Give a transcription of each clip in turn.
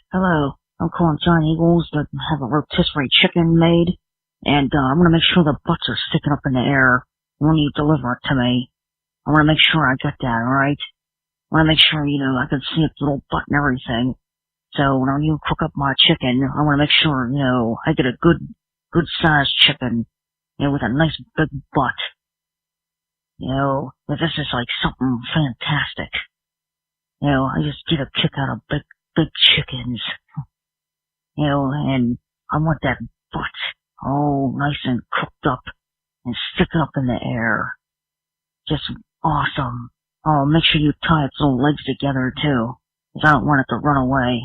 Hello, I'm calling John Eagles to have a rotisserie chicken made, and I want to make sure the butts are sticking up in the air when you deliver it to me. I want to make sure I get that, alright? I want to make sure, I can see its little butt and everything. So when you cook up my chicken, I want to make sure, I get a good sized chicken, with a nice big butt. That this is like something fantastic. I just get a kick out of big chickens. And I want that butt all nice and cooked up and sticking up in the air. Just awesome. Oh, make sure you tie its little legs together too, because I don't want it to run away.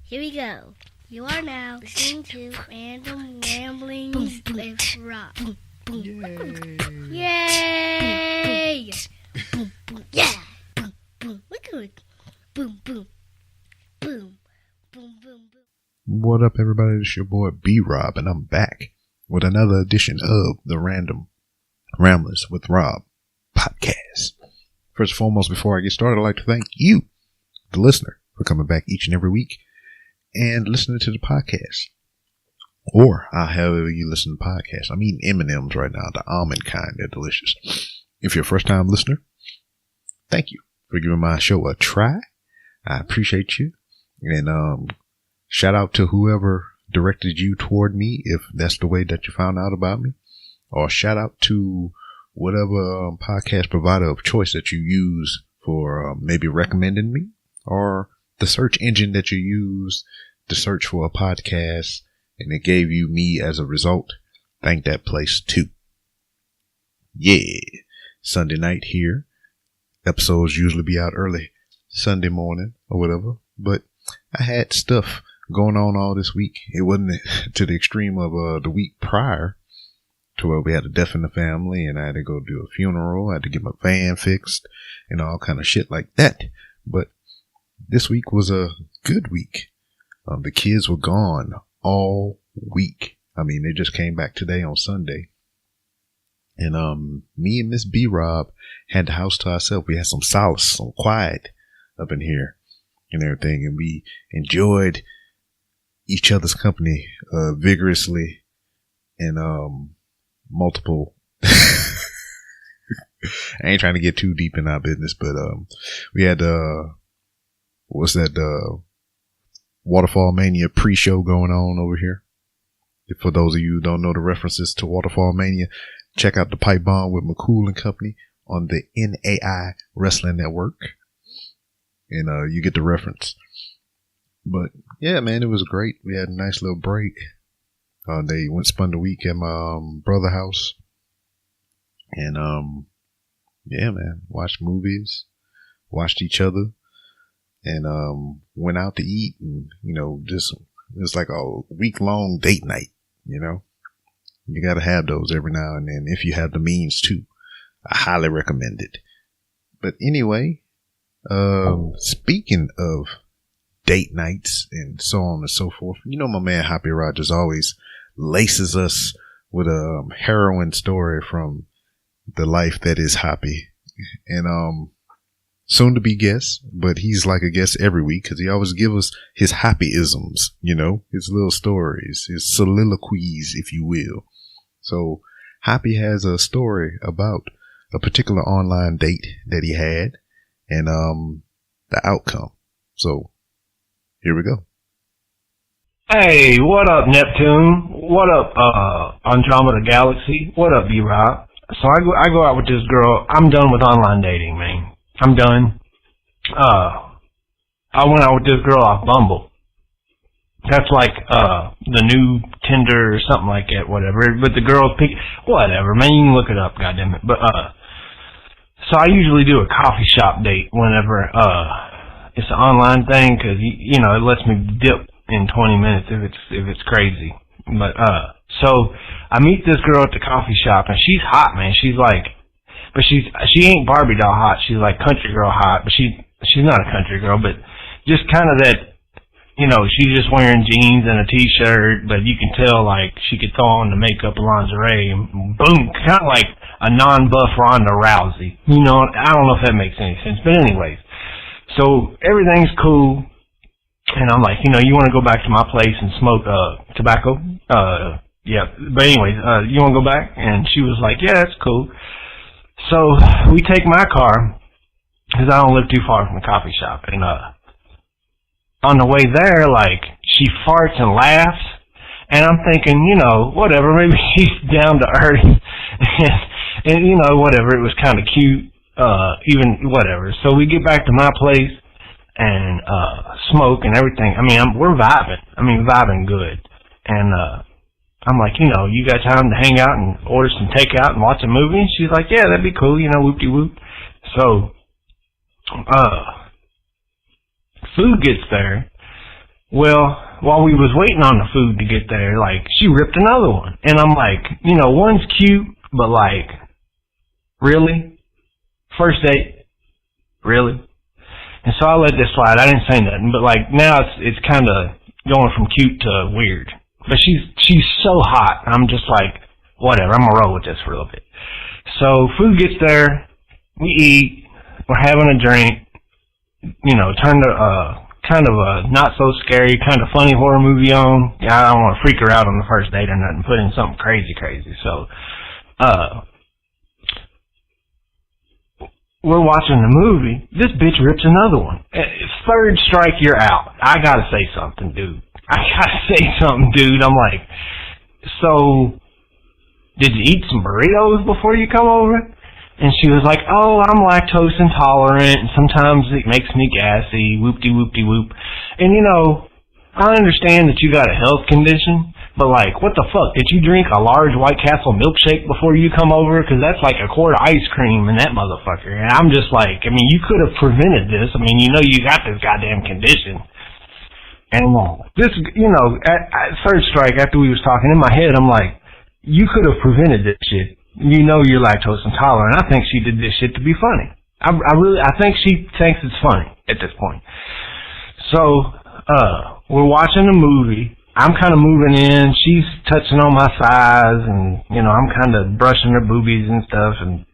Here we go. You are now listening to Random Ramblings with Rob. Yay! Yeah! Look at it. Boom, boom. Boom. Boom, boom, boom. What up, everybody? It's your boy B-Rob, and I'm back with another edition of the Random Ramblers with Rob podcast. First and foremost, before I get started, I'd like to thank you, the listener, for coming back each and every week and listening to the podcast. Or however you listen to podcasts. I'm eating M&M's right now, the almond kind. They're delicious. If you're a first-time listener, thank you for giving my show a try. I appreciate you. And shout out to whoever directed you toward me, if that's the way that you found out about me. Or shout out to whatever podcast provider of choice that you use for maybe recommending me, or the search engine that you use to search for a podcast, and it gave you me as a result. Thank that place too. Yeah. Sunday night here. Episodes usually be out early Sunday morning or whatever, but I had stuff going on all this week. It wasn't to the extreme of the week prior, to where we had a death in the family and I had to go do a funeral. I had to get my van fixed and all kind of shit like that. But this week was a good week. The kids were gone all week. I mean, they just came back today on Sunday. And me and Miss B-Rob had the house to ourselves. We had some solace, some quiet up in here and everything. And we enjoyed each other's company vigorously and multiple. I ain't trying to get too deep in our business, but we had Waterfall Mania pre-show going on over here. For those of you who don't know the references to Waterfall Mania, check out the Pipe Bomb with McCool and Company on the NAI Wrestling Network, and you get the reference. But yeah, man, it was great. We had a nice little break. They spent the week at my brother's house, and yeah, man, watched movies, watched each other, and went out to eat, and just it's like a week-long date night. You got to have those every now and then if you have the means to. I highly recommend it. But anyway, speaking of date nights and so on and so forth, my man Hoppy Rogers always laces us with a harrowing story from the life that is Hoppy. And soon to be guest, but he's like a guest every week because he always gives us his Hoppy-isms, his little stories, his soliloquies, if you will. So Hoppy has a story about a particular online date that he had and the outcome. So here we go. Hey, what up, Neptune? What up, Andromeda Galaxy? What up, B-Rob? So I go out with this girl. I'm done with online dating, man. I'm done. I went out with this girl off Bumble. That's like the new Tinder or something like that, whatever. But the girls pick whatever, man. You can look it up, goddammit. But so I usually do a coffee shop date whenever it's an online thing, because it lets me dip in 20 minutes if it's crazy. But so I meet this girl at the coffee shop, and she's hot, man. She's like, but she ain't Barbie doll hot. She's like country girl hot, but she's not a country girl, but just kind of that. She's just wearing jeans and a t-shirt, but you can tell, like, she could throw on the makeup and lingerie, and boom, kind of like a non-buff Ronda Rousey. I don't know if that makes any sense, but anyways. So everything's cool. And I'm like, you want to go back to my place and smoke tobacco? Yeah. But anyways, you want to go back? And she was like, yeah, that's cool. So we take my car, because I don't live too far from the coffee shop. And on the way there, like, she farts and laughs. And I'm thinking, whatever, maybe she's down to earth. and whatever, it was kind of cute, even whatever. So we get back to my place and smoke and everything. I mean, we're vibing. Vibing good. And I'm like, you got time to hang out and order some takeout and watch a movie? And she's like, yeah, that'd be cool, whoop-de-whoop. So, food gets there. Well, while we was waiting on the food to get there, like, she ripped another one. And I'm like, one's cute, but like, really? First date? Really? And so I let this slide. I didn't say nothing, but like, now it's kind of going from cute to weird. But she's so hot. I'm just like, whatever, I'm gonna roll with this for a little bit. So food gets there, we eat, we're having a drink, turn the kind of a not so scary, kind of funny horror movie on. Yeah, I don't want to freak her out on the first date or nothing, put in something crazy. So we're watching the movie, this bitch rips another one. Third strike, you're out. I gotta say something, dude. I'm like, so, did you eat some burritos before you come over? And she was like, oh, I'm lactose intolerant, and sometimes it makes me gassy, whoop-de-whoop-de-whoop. And, I understand that you got a health condition, but, like, what the fuck? Did you drink a large White Castle milkshake before you come over? Because that's like a quart of ice cream in that motherfucker. And I'm just like, you could have prevented this. You got this goddamn condition. And this, at third strike, after we was talking, in my head, I'm like, you could have prevented this shit. You're lactose intolerant. I think she did this shit to be funny. I think she thinks it's funny at this point. So, we're watching the movie. I'm kind of moving in. She's touching on my thighs, and, I'm kind of brushing her boobies and stuff, and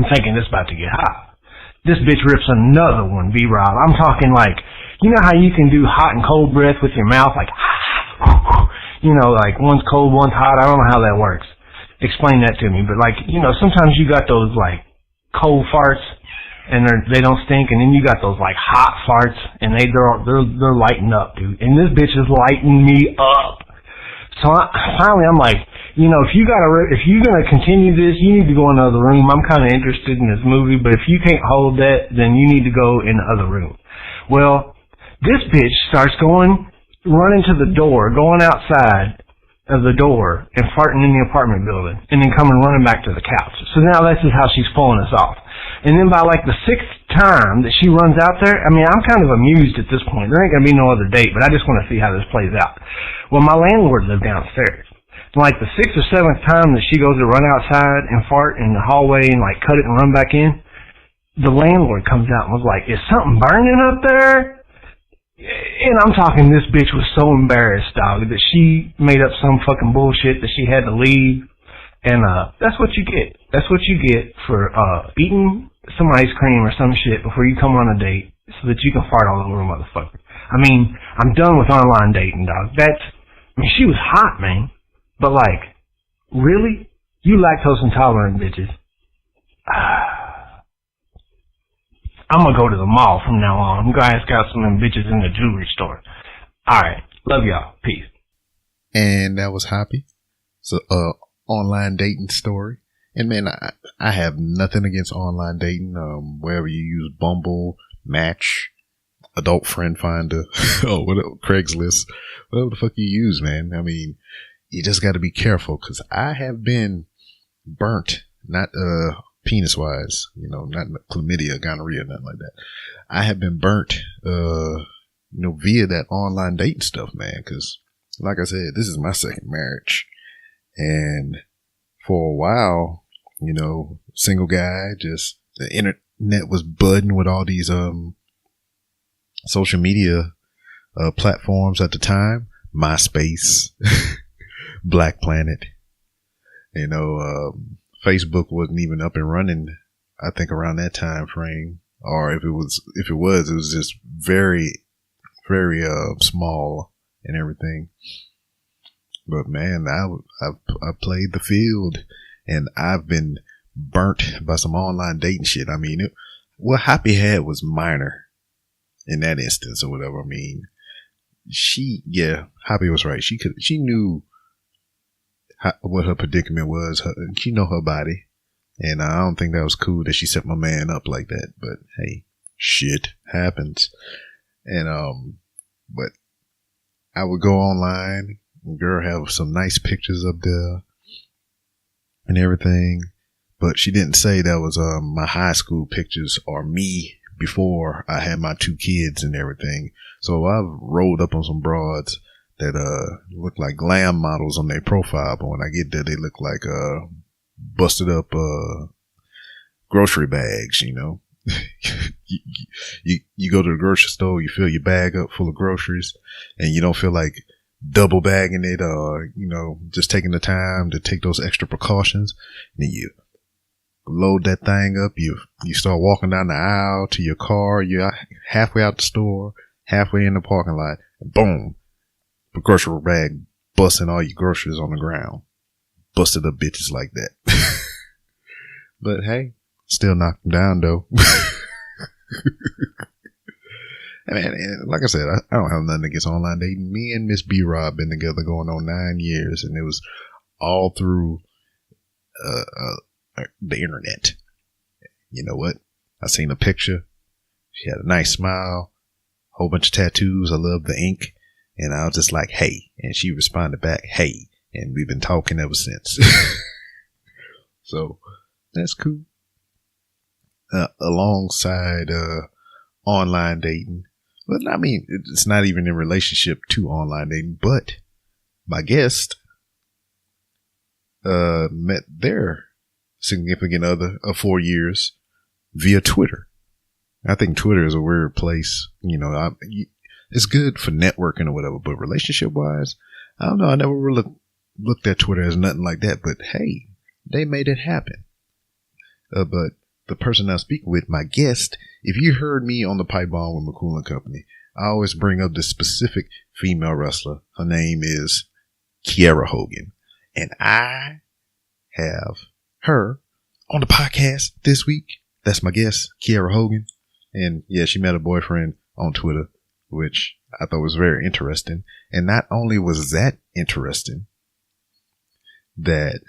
I'm thinking this about to get hot. This bitch rips another one, B-Rob. I'm talking like, how you can do hot and cold breath with your mouth, like, like one's cold, one's hot. I don't know how that works. Explain that to me. But like, sometimes you got those like cold farts and they don't stink, and then you got those like hot farts and they're lighting up, dude. And this bitch is lighting me up. So finally I'm like, if you're gonna continue this, you need to go in the other room. I'm kind of interested in this movie, but if you can't hold that, then you need to go in the other room. Well, this bitch starts running to the door, going outside of the door and farting in the apartment building, and then coming running back to the couch. So now this is how she's pulling us off. And then by like the 6th time that she runs out there, I'm kind of amused at this point. There ain't gonna be no other date, but I just want to see how this plays out. Well, my landlord lived downstairs. And like the 6th or 7th time that she goes to run outside and fart in the hallway and like cut it and run back in, the landlord comes out and was like, is something burning up there? And I'm talking, this bitch was so embarrassed, dog, that she made up some fucking bullshit that she had to leave. And that's what you get. That's what you get for eating some ice cream or some shit before you come on a date so that you can fart all over a motherfucker. I'm done with online dating, dog. She was hot, man. But like, really? You lactose intolerant bitches. I'm gonna go to the mall from now on. You guys got some of them bitches in the jewelry store. Alright. Love y'all. Peace. And that was Hoppy. So, online dating story. And man, I have nothing against online dating. Wherever you use Bumble, Match, Adult Friend Finder, Craigslist, whatever the fuck you use, man. You just gotta be careful, cause I have been burnt, not, penis wise, not chlamydia, gonorrhea, nothing like that. I have been burnt, via that online dating stuff, man. Cause like I said, this is my second marriage. And for a while, single guy, just the internet was budding with all these, social media, platforms at the time. MySpace, Black Planet, Facebook wasn't even up and running, I think, around that time frame. Or if it was just very very small and everything. But man, I played the field, and I've been burnt by some online dating shit. I mean, what Hoppy had was minor in that instance or whatever. I mean, Hoppy was right. She knew what her predicament was. She know her body, and I don't think that was cool that she set my man up like that. But hey, shit happens. And but I would go online. Girl have some nice pictures up there and everything, but she didn't say that was my high school pictures or me before I had my 2 kids and everything. So I've rolled up on some broads that look like glam models on their profile, but when I get there, they look like busted up grocery bags. You know, you go to the grocery store, you fill your bag up full of groceries, and you don't feel like double bagging it, or just taking the time to take those extra precautions. And then you load that thing up, you start walking down the aisle to your car, you're halfway out the store, halfway in the parking lot, and boom, the grocery bag busting all your groceries on the ground. Busted up bitches like that. But hey, still knocked them down though. Man, like I said, I don't have nothing against online dating. Me and Miss B-Rob been together going on 9 years, and it was all through the internet. You know what? I seen a picture. She had a nice smile, whole bunch of tattoos. I love the ink. And I was just like, hey. And she responded back, hey. And we've been talking ever since. So that's cool. Alongside online dating. But I mean, it's not even in relationship to online dating, but my guest met their significant other of 4 years via Twitter. I think Twitter is a weird place. It's good for networking or whatever, but relationship wise, I don't know. I never really looked at Twitter as nothing like that, but hey, they made it happen. But the person I speak with, my guest, if you heard me on the Pipe Bomb with McCool and Company, I always bring up this specific female wrestler. Her name is Kiera Hogan. And I have her on the podcast this week. That's my guest, Kiera Hogan. And yeah, she met a boyfriend on Twitter, which I thought was very interesting. And not only was that interesting that,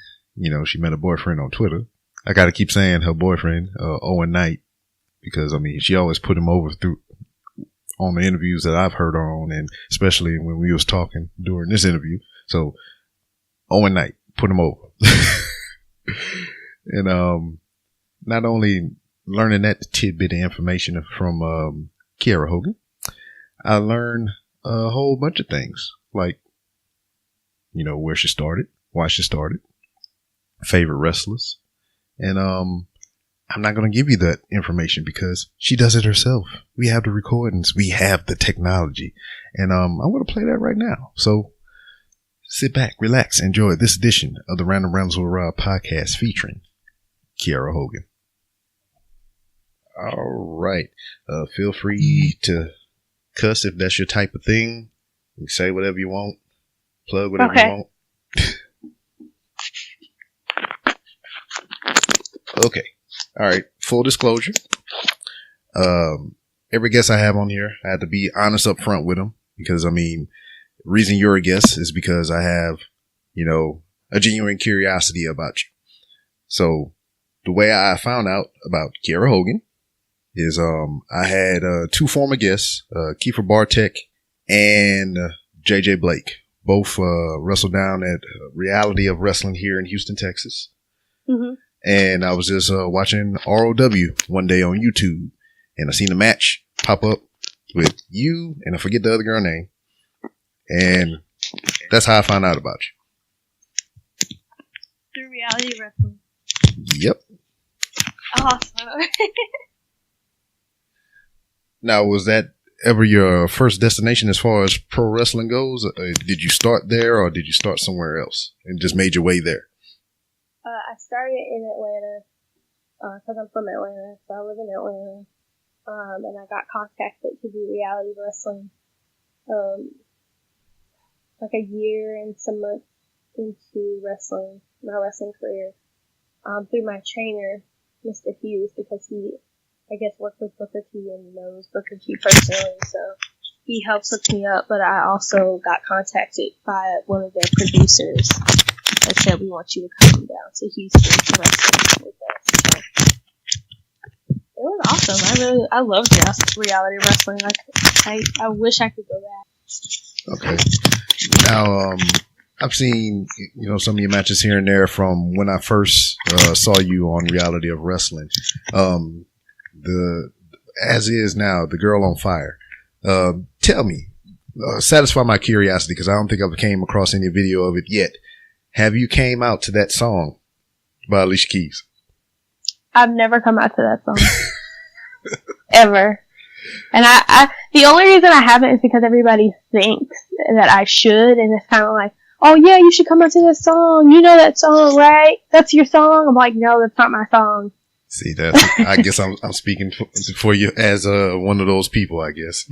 she met a boyfriend on Twitter. I got to keep saying her boyfriend, Owen Knight, because I mean, she always put him over on the interviews that I've heard her on, and especially when we was talking during this interview. So Owen Knight, put him over. And not only learning that tidbit of information from Kiera Hogan, I learned a whole bunch of things, like where she started, why she started, favorite wrestlers. And I'm not going to give you that information because she does it herself. We have the recordings. We have the technology. And I'm going to play that right now. So sit back, relax, enjoy this edition of the Random Rambles with Rob podcast featuring Kiera Hogan. All right. Feel free to cuss if that's your type of thing. You can say whatever you want. Plug whatever you want. Okay. All right. Full disclosure. Every guest I have on here, I have to be honest up front with them because, I mean, reason you're a guest is because I have, a genuine curiosity about you. So the way I found out about Kiera Hogan is, I had, 2 former guests, Kiefer Bartek and JJ Blake, both, wrestled down at Reality of Wrestling here in Houston, Texas. Mm-hmm. And I was just watching ROW one day on YouTube, and I seen a match pop up with you, and I forget the other girl's name. And that's how I found out about you. Through Reality Wrestling. Yep. Awesome. Now, was that ever your first destination as far as pro wrestling goes? Did you start there, or did you start somewhere else and just made your way there? I started in Atlanta, because I'm from Atlanta, so I live in Atlanta, and I got contacted to do Reality Wrestling, like a year and some months into wrestling, my wrestling career, through my trainer, Mr. Hughes, because he, I guess, worked with Booker T and knows Booker T personally, so he helped hook me up, but I also got contacted by one of their producers that said, we want you to come down to Houston to wrestle with us. So it was awesome. I loved reality wrestling. Like, I wish I could go back. Okay. Now, I've seen, some of your matches here and there from when I first saw you on Reality of Wrestling. As is now, the Girl on Fire. Tell me, satisfy my curiosity, because I don't think I've came across any video of it yet. Have you came out to that song by Alicia Keys? I've never come out to that song. Ever. And I the only reason I haven't is because everybody thinks that I should, and it's kind of like, oh yeah, you should come out to that song. You know that song, right? That's your song. I'm like, no, that's not my song. See, I guess I'm speaking for you as one of those people, I guess.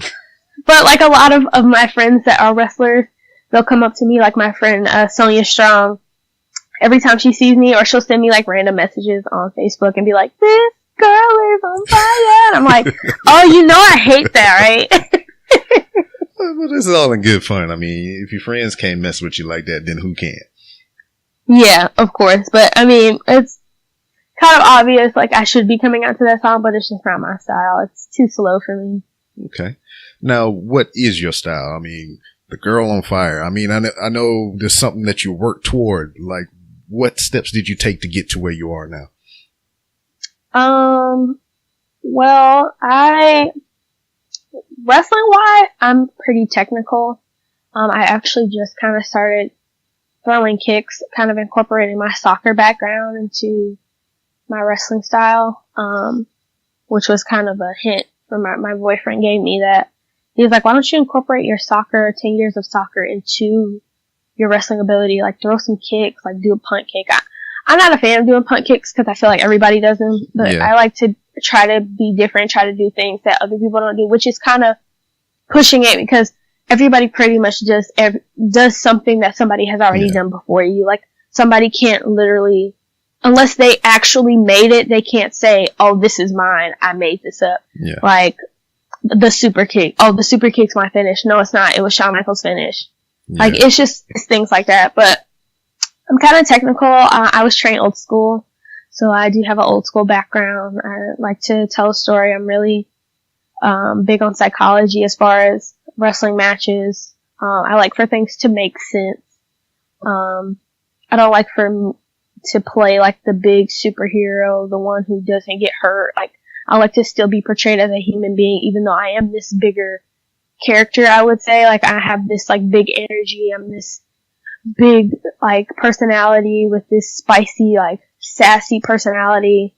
But like a lot of my friends that are wrestlers, they'll come up to me, like my friend Sonia Strong. Every time she sees me, or she'll send me like random messages on Facebook and be like, this girl is on fire. And I'm like, oh, you know I hate that, right? Well, this is all in good fun. I mean, if your friends can't mess with you like that, then who can? Yeah, of course. But I mean, it's kind of obvious, like I should be coming out to that song, but it's just not my style. It's too slow for me. Okay. Now, what is your style? I mean, the Girl on Fire. I mean, I know there's something that you work toward. Like, what steps did you take to get to where you are now? Well, wrestling wise, I'm pretty technical. I actually just kind of started throwing kicks, kind of incorporating my soccer background into my wrestling style, which was kind of a hint from my boyfriend gave me that. He was like, why don't you incorporate your 10 years of soccer into your wrestling ability? Like, throw some kicks, like do a punt kick. I'm not a fan of doing punt kicks because I feel like everybody does them, but yeah. I like to try to be different, try to do things that other people don't do, which is kind of pushing it because everybody pretty much does something that somebody has already done before you. Like, somebody can't literally, unless they actually made it, they can't say, oh, this is mine, I made this up. Yeah. Like, the super kick. Oh, the super kick's my finish. No, it's not. It was Shawn Michaels' finish. Yeah. Like, it's things like that. But I'm kind of technical. I was trained old school, so I do have an old school background. I like to tell a story. I'm really big on psychology as far as wrestling matches. I like for things to make sense. I don't like to play like the big superhero, the one who doesn't get hurt. Like, I like to still be portrayed as a human being, even though I am this bigger character, I would say. Like, I have this, like, big energy. I'm this big, like, personality with this spicy, like, sassy personality,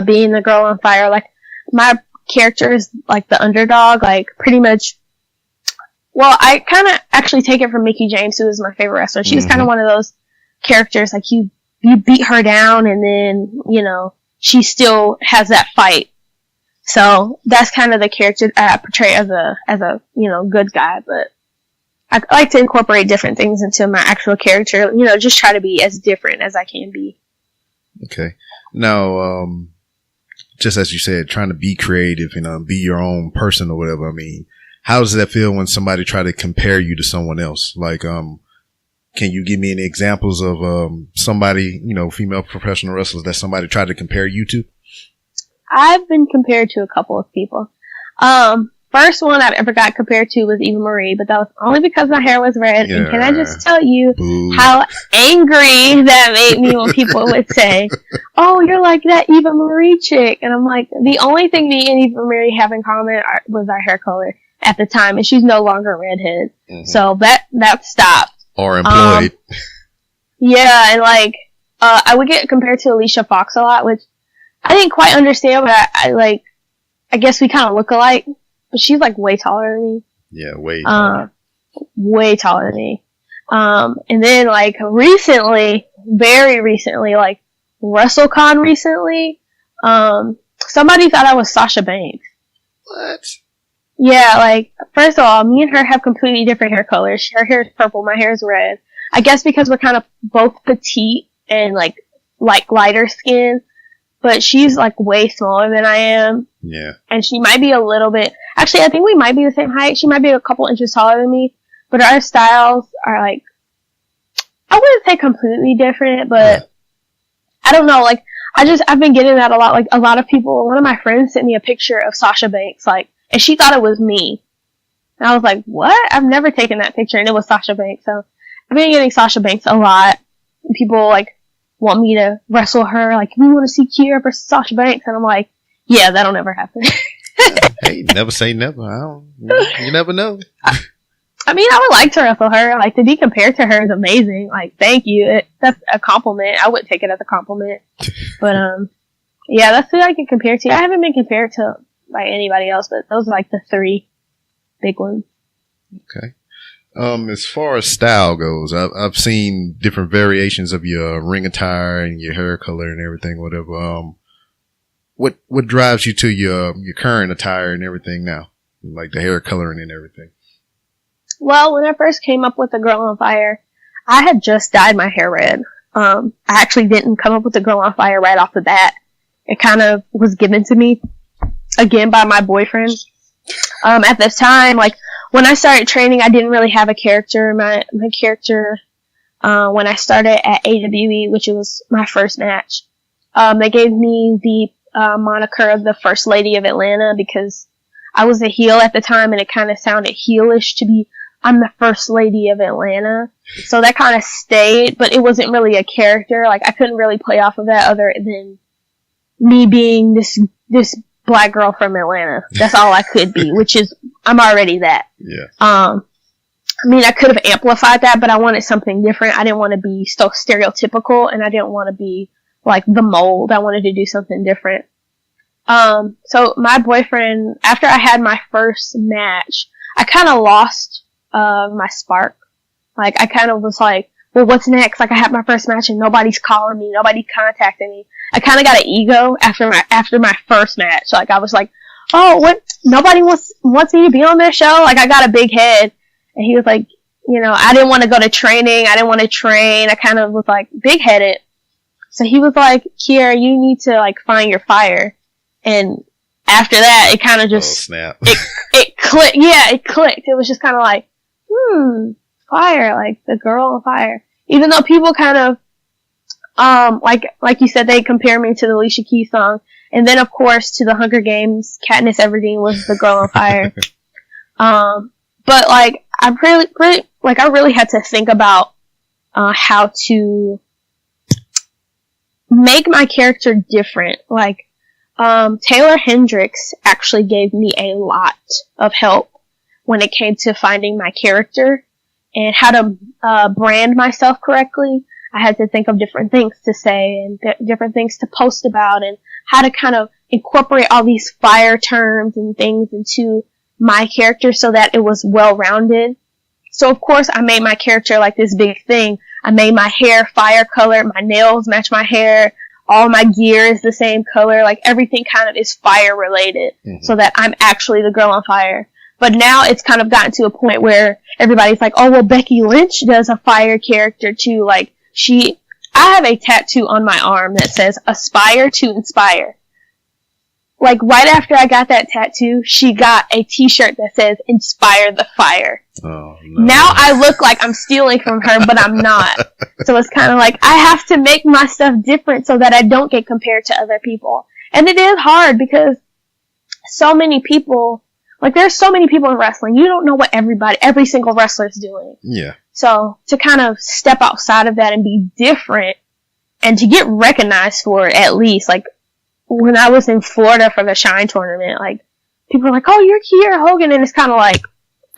being the Girl on Fire. Like, my character is, like, the underdog, like, pretty much. Well, I kind of actually take it from Mickie James, who is my favorite wrestler. She was kind of one of those characters, like, you beat her down and then, she still has that fight. So that's kind of the character I portray as a good guy, but I like to incorporate different things into my actual character, just try to be as different as I can be. Okay. Now, just as you said, trying to be creative, be your own person or whatever. I mean, how does that feel when somebody try to compare you to someone else? Like, can you give me any examples of somebody, female professional wrestlers that somebody tried to compare you to? I've been compared to a couple of people. First one I've ever got compared to was Eva Marie, but that was only because my hair was red. Yeah. And can I just tell you how angry that made me when people would say, oh, you're like that Eva Marie chick. And I'm like, the only thing me and Eva Marie have in common was our hair color at the time, and she's no longer a redhead. Mm-hmm. So that stopped. Or employed. Yeah, and like, I would get compared to Alicia Fox a lot, which I didn't quite understand, but I guess we kind of look alike, but she's like way taller than me. Yeah, way taller. Way taller than me. And then like very recently, like WrestleCon recently, somebody thought I was Sasha Banks. What? Yeah, like, first of all, me and her have completely different hair colors. Her hair is purple, my hair is red. I guess because we're kind of both petite and, like lighter skin, but she's, like, way smaller than I am. Yeah. And she might be a little bit, actually, I think we might be the same height. She might be a couple inches taller than me, but our styles are, like, I wouldn't say completely different, but I don't know, like, I've been getting that a lot. Like, a lot of people, one of my friends sent me a picture of Sasha Banks, like, and she thought it was me. And I was like, what? I've never taken that picture, and it was Sasha Banks. So, I've been getting Sasha Banks a lot. And people, like, want me to wrestle her, like, we want to see Kiera versus Sasha Banks. And I'm like, yeah, that'll never happen. Hey, never say never. You never know. I mean, I would like to wrestle her. Like, to be compared to her is amazing. Like, thank you. That's a compliment. I wouldn't take it as a compliment. But, yeah, that's who I can compare to. I haven't been compared to, like, anybody else, but those are, like, the three big ones. Okay. As far as style goes, I've seen different variations of your ring attire and your hair color and everything, whatever. What drives you to your current attire and everything now? Like the hair coloring and everything. Well, when I first came up with the Girl on Fire, I had just dyed my hair red. I actually didn't come up with the Girl on Fire right off the bat. It kind of was given to me, again, by my boyfriend. At this time, like, when I started training, I didn't really have a character. My character, when I started at AWE, which was my first match, they gave me the moniker of the First Lady of Atlanta because I was a heel at the time, and it kind of sounded heelish to be, I'm the First Lady of Atlanta. So that kind of stayed, but it wasn't really a character. Like, I couldn't really play off of that other than me being this black girl from Atlanta. That's all I could be, which is, I'm already that. Yeah. I mean, I could have amplified that, but I wanted something different. I didn't want to be so stereotypical, and I didn't want to be like the mold. I wanted to do something different. So my boyfriend, after I had my first match, I kind of lost my spark. Like, I kind of was like, well, what's next? Like, I had my first match and nobody's calling me, nobody's contacting me. I kind of got an ego after my first match. Like, I was like, oh, what? Nobody wants me to be on their show? Like, I got a big head. And he was like, you know, I didn't want to go to training. I didn't want to train. I kind of was like big headed. So he was like, Kiera, you need to like find your fire. And after that, it kind of just, snap. it clicked. Yeah, it clicked. It was just kind of like, fire, like the Girl on Fire. Even though people kind of, like you said, they compare me to the Alicia Keys song. And then, of course, to the Hunger Games, Katniss Everdeen was the Girl on Fire. But, like, I really had to think about, how to make my character different. Like, Taylor Hendricks actually gave me a lot of help when it came to finding my character and how to, brand myself correctly. I had to think of different things to say and different things to post about and how to kind of incorporate all these fire terms and things into my character so that it was well-rounded. So, of course, I made my character like this big thing. I made my hair fire color, my nails match my hair, all my gear is the same color, like everything kind of is fire related so that I'm actually the Girl on Fire. But now it's kind of gotten to a point where everybody's like, oh, well, Becky Lynch does a fire character too. Like, I have a tattoo on my arm that says aspire to inspire. Like, right after I got that tattoo, she got a t-shirt that says inspire the fire. Oh, no. Now I look like I'm stealing from her, but I'm not. So it's kind of like, I have to make my stuff different so that I don't get compared to other people. And it is hard because so many people, like, there's so many people in wrestling. You don't know what every single wrestler's doing. Yeah. So to kind of step outside of that and be different and to get recognized for it at least, like, when I was in Florida for the Shine tournament, like, people were like, oh, you're Kiera Hogan, and it's kind of like,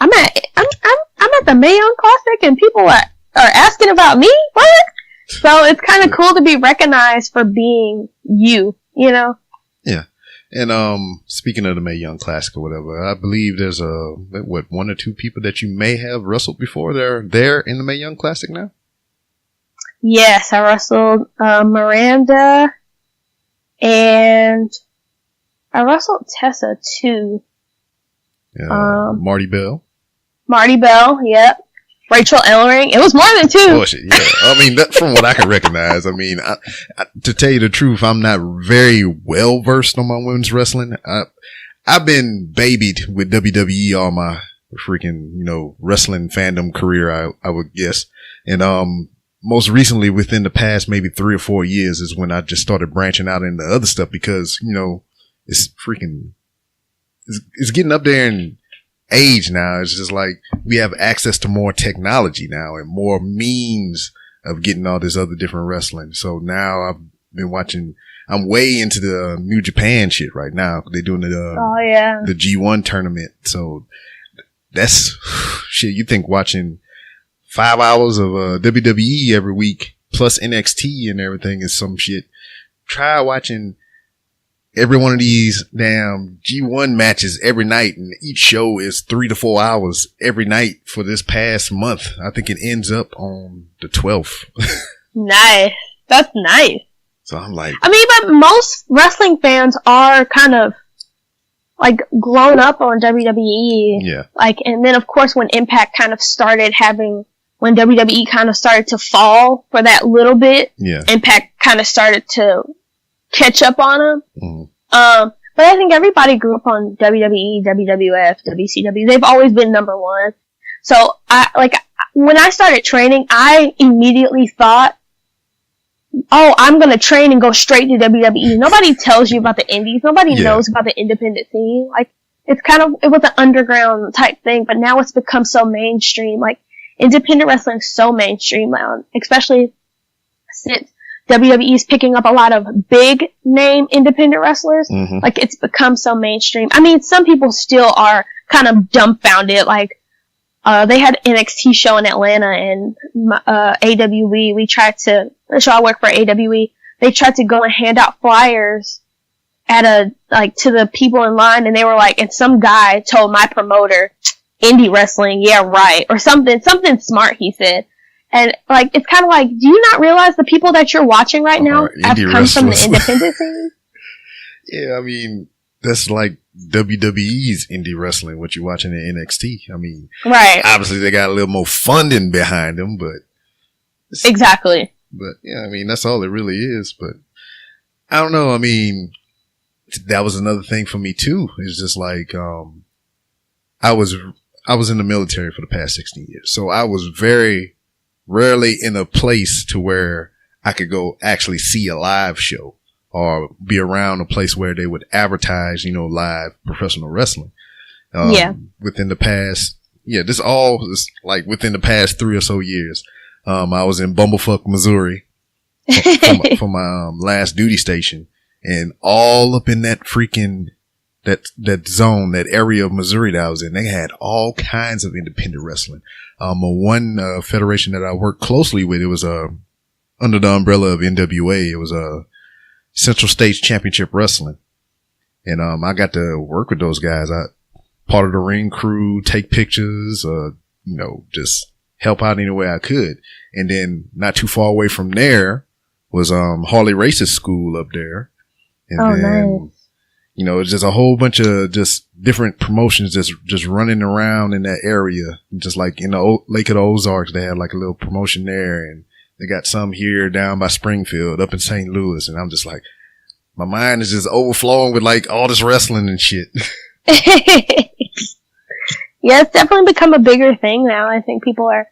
I'm at the Mae Young Classic and people are asking about me? What? So it's kind of cool to be recognized for being you know? Yeah. And, speaking of the Mae Young Classic or whatever, I believe there's one or two people that you may have wrestled before they're there in the Mae Young Classic now? Yes, I wrestled, Miranda, and I wrestled Tessa too. Marty Bell. Marty Bell, yep. Rachel Ellering. It was more than 2. Bullshit, yeah. I mean, from what I can recognize, I mean, to tell you the truth, I'm not very well versed on my women's wrestling. I've been babied with WWE all my freaking, wrestling fandom career, I would guess. And, most recently within the past maybe 3 or 4 years is when I just started branching out into other stuff because, it's freaking, it's getting up there in age now. It's just like we have access to more technology now and more means of getting all this other different wrestling. So now I've been watching, I'm way into the New Japan shit right now. They're doing the G1 tournament. So that's shit. You think watching 5 hours of WWE every week plus NXT and everything is some shit. Try watching every one of these damn G1 matches every night, and each show is 3 to 4 hours every night for this past month. I think it ends up on the 12th. Nice. That's nice. So I'm like, I mean, but most wrestling fans are kind of like grown up on WWE. Yeah. Like, and then of course when Impact kind of started when WWE kind of started to fall for that little bit, yeah, Impact kind of started to catch up on them. Mm-hmm. But I think everybody grew up on WWE, WWF, WCW. They've always been number one. So when I started training, I immediately thought, oh, I'm going to train and go straight to WWE. Nobody tells you about the indies. Nobody knows about the independent scene. Like, it was an underground type thing, but now it's become so mainstream. Like, independent wrestling is so mainstream now, especially since WWE is picking up a lot of big name independent wrestlers. Mm-hmm. Like, it's become so mainstream. I mean, some people still are kind of dumbfounded. Like, they had an NXT show in Atlanta and AWE. The show I work for, AWE, they tried to go and hand out flyers to the people in line, and they were like, and some guy told my promoter, indie wrestling, yeah, right, or something smart, he said. And, like, it's kind of like, do you not realize the people that you're watching right now have come from the independent scene? Yeah, I mean, that's like WWE's indie wrestling, what you're watching in NXT. I mean, right. Obviously they got a little more funding behind them, but. Exactly. But, yeah, I mean, that's all it really is. But, I don't know, I mean, that was another thing for me, too. It's just like, I was in the military for the past 16 years. So I was very rarely in a place to where I could go actually see a live show or be around a place where they would advertise, live professional wrestling. Within the past, within the past 3 or so years. I was in Bumblefuck, Missouri for my last duty station, and all up in that freaking that zone, that area of Missouri that I was in, they had all kinds of independent wrestling. One federation that I worked closely with, it was under the umbrella of NWA. It was Central States Championship Wrestling, and I got to work with those guys. I part of the ring crew, take pictures, just help out any way I could. And then not too far away from there was Harley Race's school up there, and then. Nice. It's just a whole bunch of just different promotions just running around in that area. Just like in the Lake of the Ozarks, they had like a little promotion there, and they got some here down by Springfield, up in St. Louis. And I'm just like, my mind is just overflowing with like all this wrestling and shit. Yeah, it's definitely become a bigger thing now. I think people are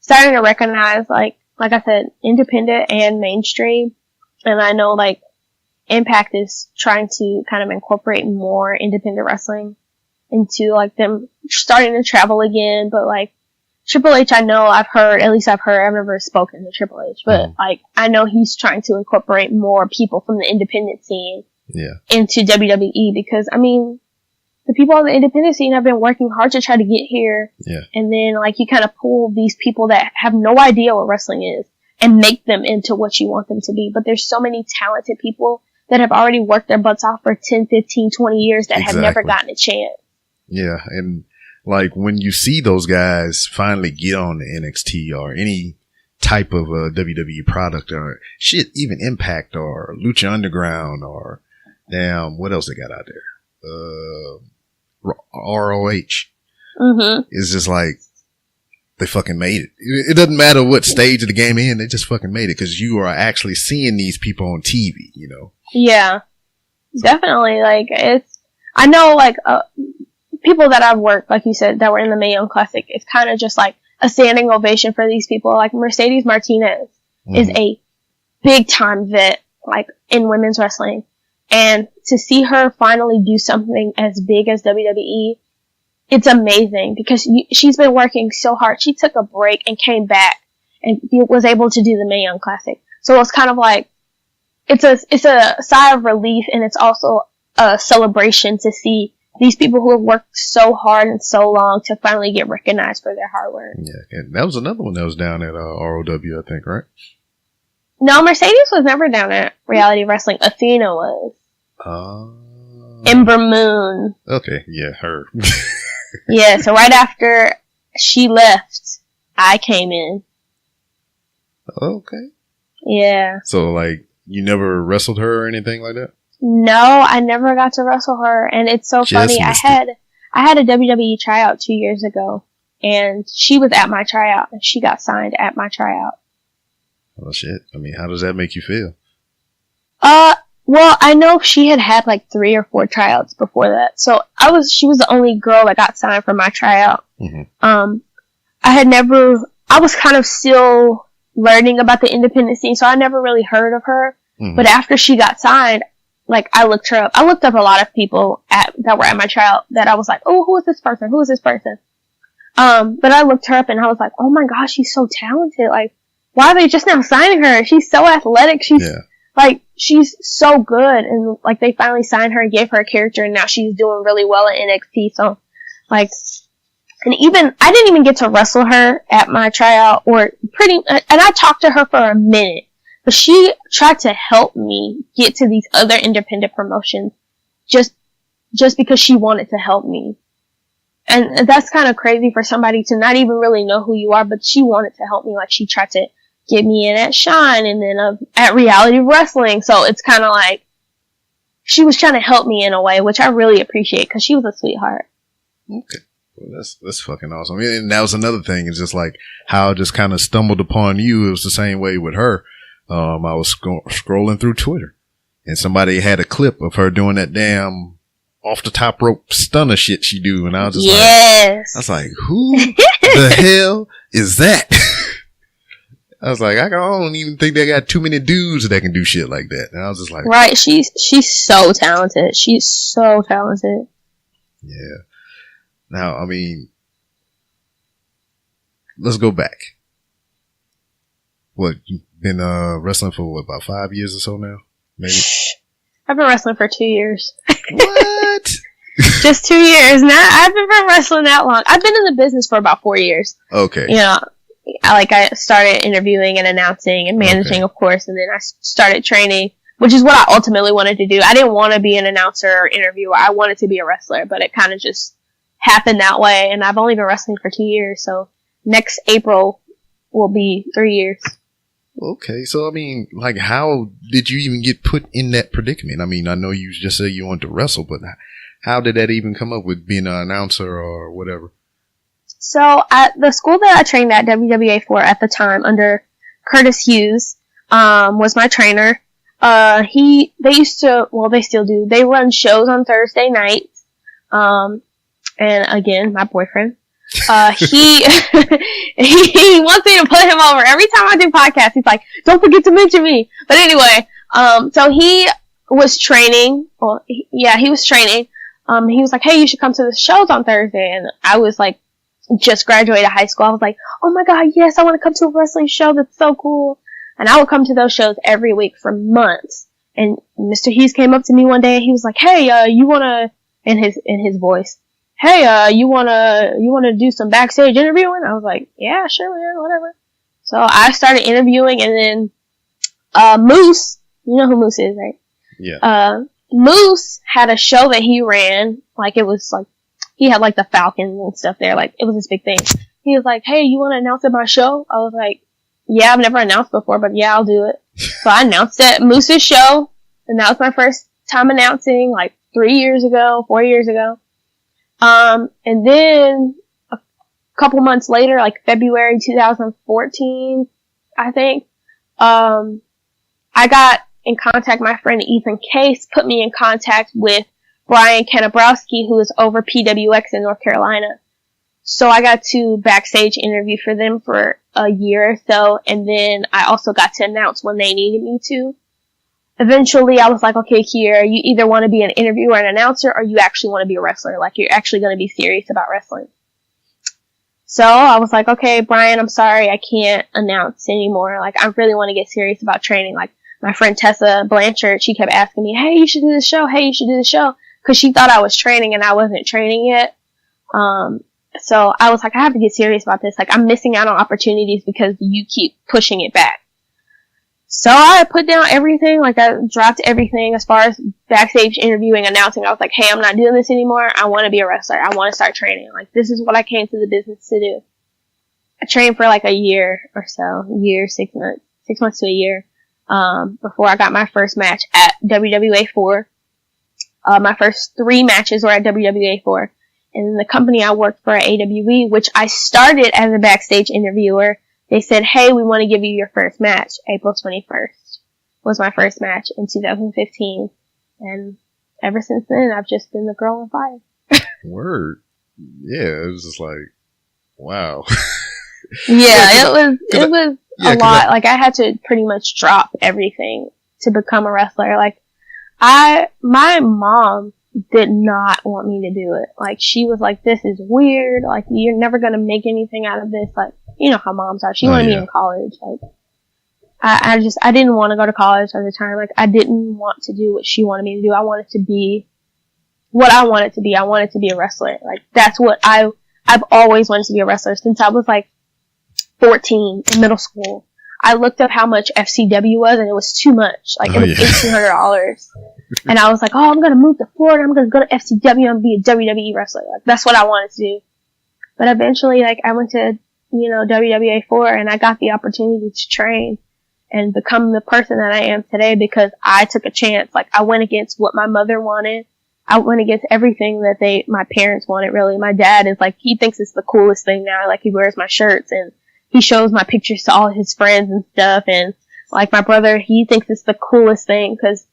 starting to recognize, like I said, independent and mainstream. And I know, like, Impact is trying to kind of incorporate more independent wrestling into, like, them starting to travel again. But, like, Triple H, I've never spoken to Triple H, but, like, I know he's trying to incorporate more people from the independent scene into WWE because, I mean, the people on the independent scene have been working hard to try to get here. Yeah. And then, like, you kind of pull these people that have no idea what wrestling is and make them into what you want them to be. But there's so many talented people that have already worked their butts off for 10, 15, 20 years that have never gotten a chance. Yeah. And like when you see those guys finally get on the NXT or any type of WWE product or shit, even Impact or Lucha Underground or damn, what else they got out there? ROH. Mm-hmm. It's just like, they fucking made it. It doesn't matter what stage of the game in, they just fucking made it because you are actually seeing these people on TV, you know? Yeah. Definitely. Like, I know, like, people that I've worked, like you said, that were in the Mae Young Classic, it's kind of just like a standing ovation for these people. Like, Mercedes Martinez is a big time vet, like, in women's wrestling. And to see her finally do something as big as WWE, it's amazing because she's been working so hard. She took a break and came back and was able to do the Mae Young Classic. So it's kind of like, it's a sigh of relief, and it's also a celebration to see these people who have worked so hard and so long to finally get recognized for their hard work. Yeah, and that was another one that was down at ROW, I think, right? No, Mercedes was never down at Reality Wrestling. Athena was. Ember Moon. Okay, yeah, her. Yeah, so right after she left, I came in. Okay. Yeah. So, like, you never wrestled her or anything like that? No, I never got to wrestle her, and it's so funny. I had a WWE tryout 2 years ago, and she was at my tryout, and she got signed at my tryout. Oh shit! I mean, how does that make you feel? Well, I know she had like 3 or 4 tryouts before that, so she was the only girl that got signed for my tryout. Mm-hmm. I was kind of still learning about the independent scene, so I never really heard of her. Mm-hmm. But after she got signed, like, I looked her up. I looked up a lot of people that were at my tryout that I was like, oh, who is this person? Who is this person? But I looked her up and I was like, oh my gosh, she's so talented. Like, why are they just now signing her? She's so athletic. She's so good. And, like, they finally signed her and gave her a character, and now she's doing really well at NXT. So, like, and I didn't even get to wrestle her at my tryout and I talked to her for a minute, but she tried to help me get to these other independent promotions just because she wanted to help me. And that's kind of crazy for somebody to not even really know who you are, but she wanted to help me. Like, she tried to get me in at Shine and then at Reality Wrestling. So it's kind of like she was trying to help me in a way, which I really appreciate because she was a sweetheart. Okay. Well, that's fucking awesome. And that was another thing. It's just like how I just kind of stumbled upon you. It was the same way with her. I was scrolling through Twitter and somebody had a clip of her doing that damn off the top rope stunner shit she do. And I was just like, who the hell is that? I was like, I don't even think they got too many dudes that can do shit like that. And I was just like, right. She's so talented. She's so talented. Yeah. Now, I mean, let's go back. What, you've been wrestling for about 5 years or so now? Maybe? I've been wrestling for 2 years. What? Just 2 years. Now, I've been wrestling that long. I've been in the business for about 4 years. Okay. You know, I started interviewing and announcing and managing, of course, and then I started training, which is what I ultimately wanted to do. I didn't want to be an announcer or interviewer. I wanted to be a wrestler, but it kind of just happened that way, and I've only been wrestling for 2 years, so next April will be 3 years. Okay, so I mean, like, how did you even get put in that predicament? I mean, I know you just said you wanted to wrestle, but how did that even come up with being an announcer or whatever? So, at the school that I trained at, WWA4 at the time, under Curtis Hughes, was my trainer. They still do. They run shows on Thursday nights. And again, my boyfriend, he wants me to put him over. Every time I do podcasts, he's like, don't forget to mention me. But anyway, so he was training. Well, he was training. He was like, hey, you should come to the shows on Thursday. And I was like, just graduated high school. I was like, oh my God, yes, I want to come to a wrestling show. That's so cool. And I would come to those shows every week for months. And Mr. Hughes came up to me one day and he was like, hey, you wanna, in his voice, hey, you wanna do some backstage interviewing? I was like, yeah, sure, man, whatever. So I started interviewing, and then, Moose, you know who Moose is, right? Yeah. Moose had a show that he ran, like, it was like, he had like the Falcons and stuff there, like, it was this big thing. He was like, hey, you wanna announce at my show? I was like, yeah, I've never announced before, but yeah, I'll do it. So I announced at Moose's show, and that was my first time announcing, like, 4 years ago. And then a couple months later, like February 2014, I think, I got in contact, my friend Ethan Case put me in contact with Brian Kanabrowski, who is over PWX in North Carolina. So I got to backstage interview for them for a year or so, and then I also got to announce when they needed me to. Eventually, I was like, okay, Kiera, you either want to be an interviewer and announcer, or you actually want to be a wrestler. Like, you're actually going to be serious about wrestling. So I was like, okay, Brian, I'm sorry, I can't announce anymore. Like, I really want to get serious about training. Like, my friend Tessa Blanchard, she kept asking me, hey, you should do the show. Hey, you should do the show. Cause she thought I was training and I wasn't training yet. So I was like, I have to get serious about this. Like, I'm missing out on opportunities because you keep pushing it back. So I put down everything. Like, I dropped everything as far as backstage interviewing, announcing. I was like, hey, I'm not doing this anymore. I want to be a wrestler. I want to start training. Like, this is what I came to the business to do. I trained for like a year or so, 6 months to a year, before I got my first match at WWA 4. My first 3 matches were at WWA 4. And the company I worked for at AWE, which I started as a backstage interviewer, they said, hey, we want to give you your first match. April 21st was my first match in 2015. And ever since then, I've just been the girl on fire. Word. Yeah, it was just like, wow. Yeah, it was a lot. Like, I had to pretty much drop everything to become a wrestler. Like, my mom did not want me to do it. Like, she was like, this is weird. Like, you're never gonna make anything out of this. Like, you know how moms are. She wanted me in college. Like, I didn't want to go to college at the time. Like, I didn't want to do what she wanted me to do. I wanted to be what I wanted to be. I wanted to be a wrestler. Like, that's what I've always wanted to be a wrestler since I was like 14 in middle school. I looked up how much FCW was, and it was too much. Like, it was $1,800. And I was like, oh, I'm gonna move to Florida. I'm gonna go to FCW and be a WWE wrestler. Like, that's what I wanted to do. But eventually, like, I went to, WWA 4, and I got the opportunity to train and become the person that I am today because I took a chance. Like, I went against what my mother wanted. I went against everything that my parents wanted, really. My dad is like, he thinks it's the coolest thing now. Like, he wears my shirts and he shows my pictures to all his friends and stuff. And like, my brother, he thinks it's the coolest thing because,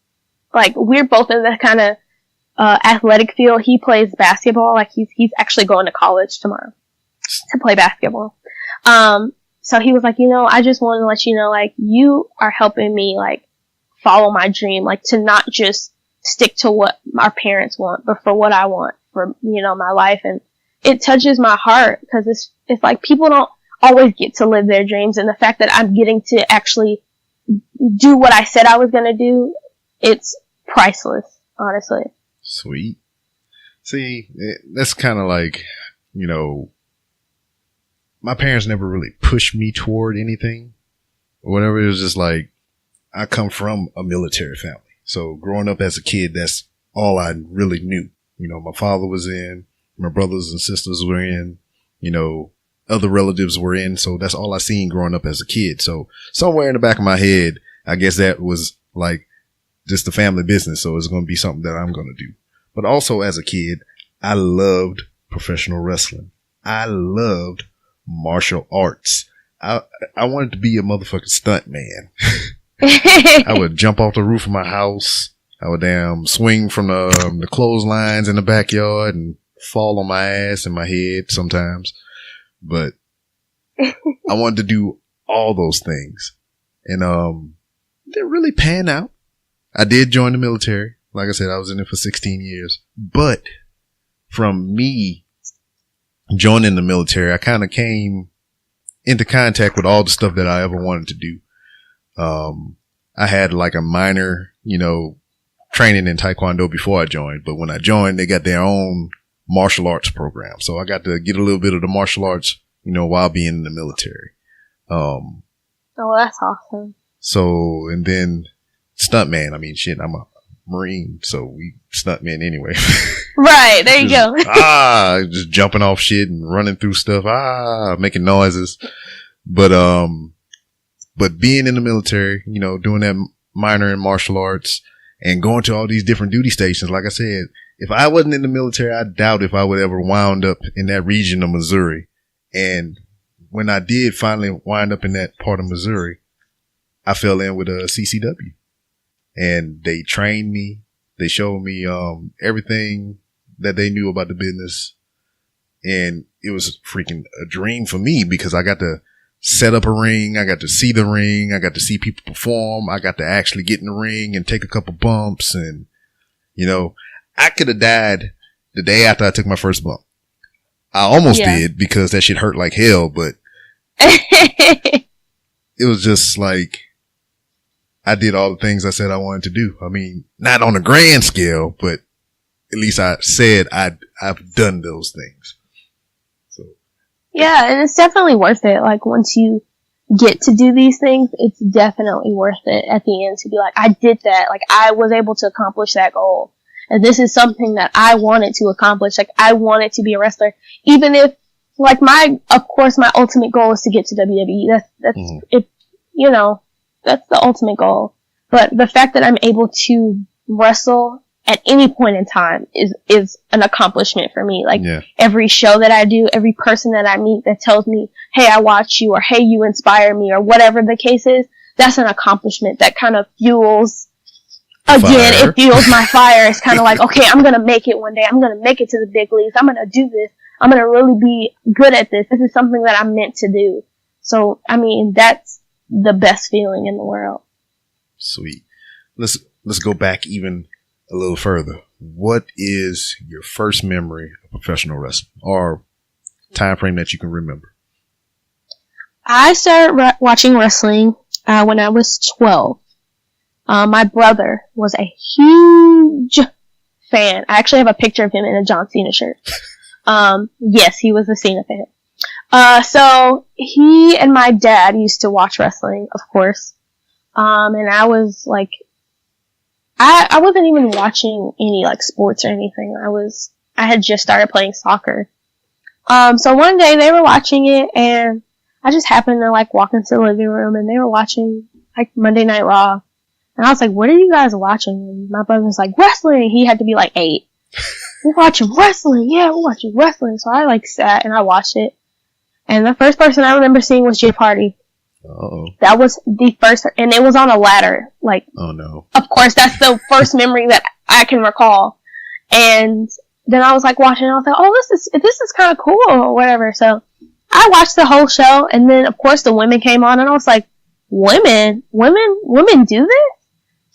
like, we're both in that kind of athletic field. He plays basketball. Like, he's actually going to college tomorrow to play basketball. So he was like, I just wanted to let you know, like, you are helping me, like, follow my dream, like, to not just stick to what our parents want, but for what I want for, my life. And it touches my heart because it's like people don't always get to live their dreams. And the fact that I'm getting to actually do what I said I was going to do, it's priceless, honestly. Sweet. See, that's kind of like, my parents never really pushed me toward anything or whatever. It was just like, I come from a military family. So growing up as a kid, that's all I really knew. My father was in, my brothers and sisters were in, other relatives were in. So that's all I seen growing up as a kid. So somewhere in the back of my head, I guess that was like just the family business. So it's going to be something that I'm going to do. But also as a kid, I loved professional wrestling. I loved martial arts. I wanted to be a motherfucking stunt man. I would jump off the roof of my house. I would swing from the clotheslines in the backyard and fall on my ass and my head sometimes. But I wanted to do all those things. And they really pan out. I did join the military. Like I said, I was in it for 16 years. But from me joining the military, I kind of came into contact with all the stuff that I ever wanted to do. I had like a minor, training in Taekwondo before I joined, but when I joined, they got their own martial arts program. So I got to get a little bit of the martial arts, while being in the military. Oh, that's awesome. So, and then stuntman, I'm a Marine, so we stuntmen anyway. Right, there you go. Just jumping off shit and running through stuff, making noises. But being in the military, doing that minor in martial arts and going to all these different duty stations, like I said, if I wasn't in the military, I doubt if I would ever wound up in that region of Missouri. And when I did finally wind up in that part of Missouri, I fell in with a CCW, and they trained me. They showed me everything that they knew about the business, and it was freaking a dream for me because I got to set up a ring. I got to see the ring. I got to see people perform. I got to actually get in the ring and take a couple bumps. And, you know, I could have died the day after I took my first bump. I almost did because that shit hurt like hell, but it was just like I did all the things I said I wanted to do. I mean, not on a grand scale, but at least I said I've done those things. So yeah, and it's definitely worth it. Like once you get to do these things, it's definitely worth it at the end to be like, I did that. Like I was able to accomplish that goal. And this is something that I wanted to accomplish. Like I wanted to be a wrestler, even if like of course my ultimate goal is to get to WWE. That's it, you know, that's the ultimate goal. But the fact that I'm able to wrestle at any point in time is an accomplishment for me. Like every show that I do, every person that I meet that tells me, hey, I watch you, or hey, you inspire me, or whatever the case is, that's an accomplishment that kind of fuels, again, it fuels my fire. It's kind of like, okay, I'm going to make it one day. I'm going to make it to the big leagues. I'm going to do this. I'm going to really be good at this. This is something that I'm meant to do. So, I mean, that's the best feeling in the world. Sweet. Let's go back even a little further. What is your first memory of professional wrestling, or time frame that you can remember? I started watching wrestling when I was 12. My brother was a huge fan. I actually have a picture of him in a John Cena shirt. Yes, he was a Cena fan. So he and my dad used to watch wrestling, of course. And I was like, I wasn't even watching any like sports or anything. I had just started playing soccer. So one day they were watching it, and I just happened to like walk into the living room, and they were watching like Monday Night Raw. And I was like, what are you guys watching? And my brother was like, wrestling. He had to be like 8. We're watching wrestling. Yeah, we're watching wrestling. So I like sat and I watched it. And the first person I remember seeing was Jeff Hardy. Uh-oh. That was the first, and it was on a ladder. Like, oh no. Of course, that's the first memory that I can recall. And then I was like watching, and I was like, oh, this is kind of cool or whatever. So I watched the whole show, and then of course the women came on, and I was like, women do this?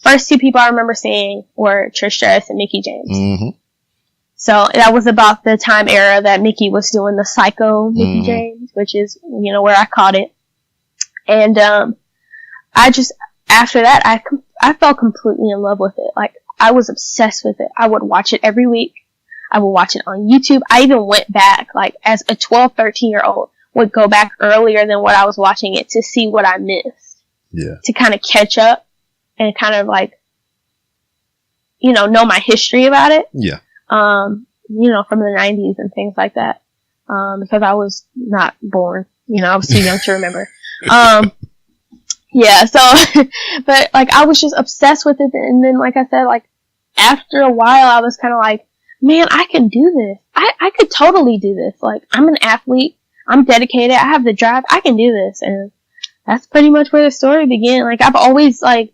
First two people I remember seeing were Trish Stratus and Mickie James. Mm-hmm. So that was about the time era that Mickie was doing the Psycho Mickie James, which is, you know, where I caught it. And after that, I fell completely in love with it. Like, I was obsessed with it. I would watch it every week. I would watch it on YouTube. I even went back, like, as a 12, 13-year-old, would go back earlier than what I was watching it to see what I missed. Yeah. To kind of catch up and kind of, like, you know my history about it. Yeah. You know, from the 90s and things like that. Because I was not born. You know, I was too young to remember. Yeah, so, but, like, I was just obsessed with it, and then, like I said, like, after a while, I was kind of like, man, I can do this. I could totally do this. Like, I'm an athlete. I'm dedicated. I have the drive. I can do this. And that's pretty much where the story began. Like, I've always, like,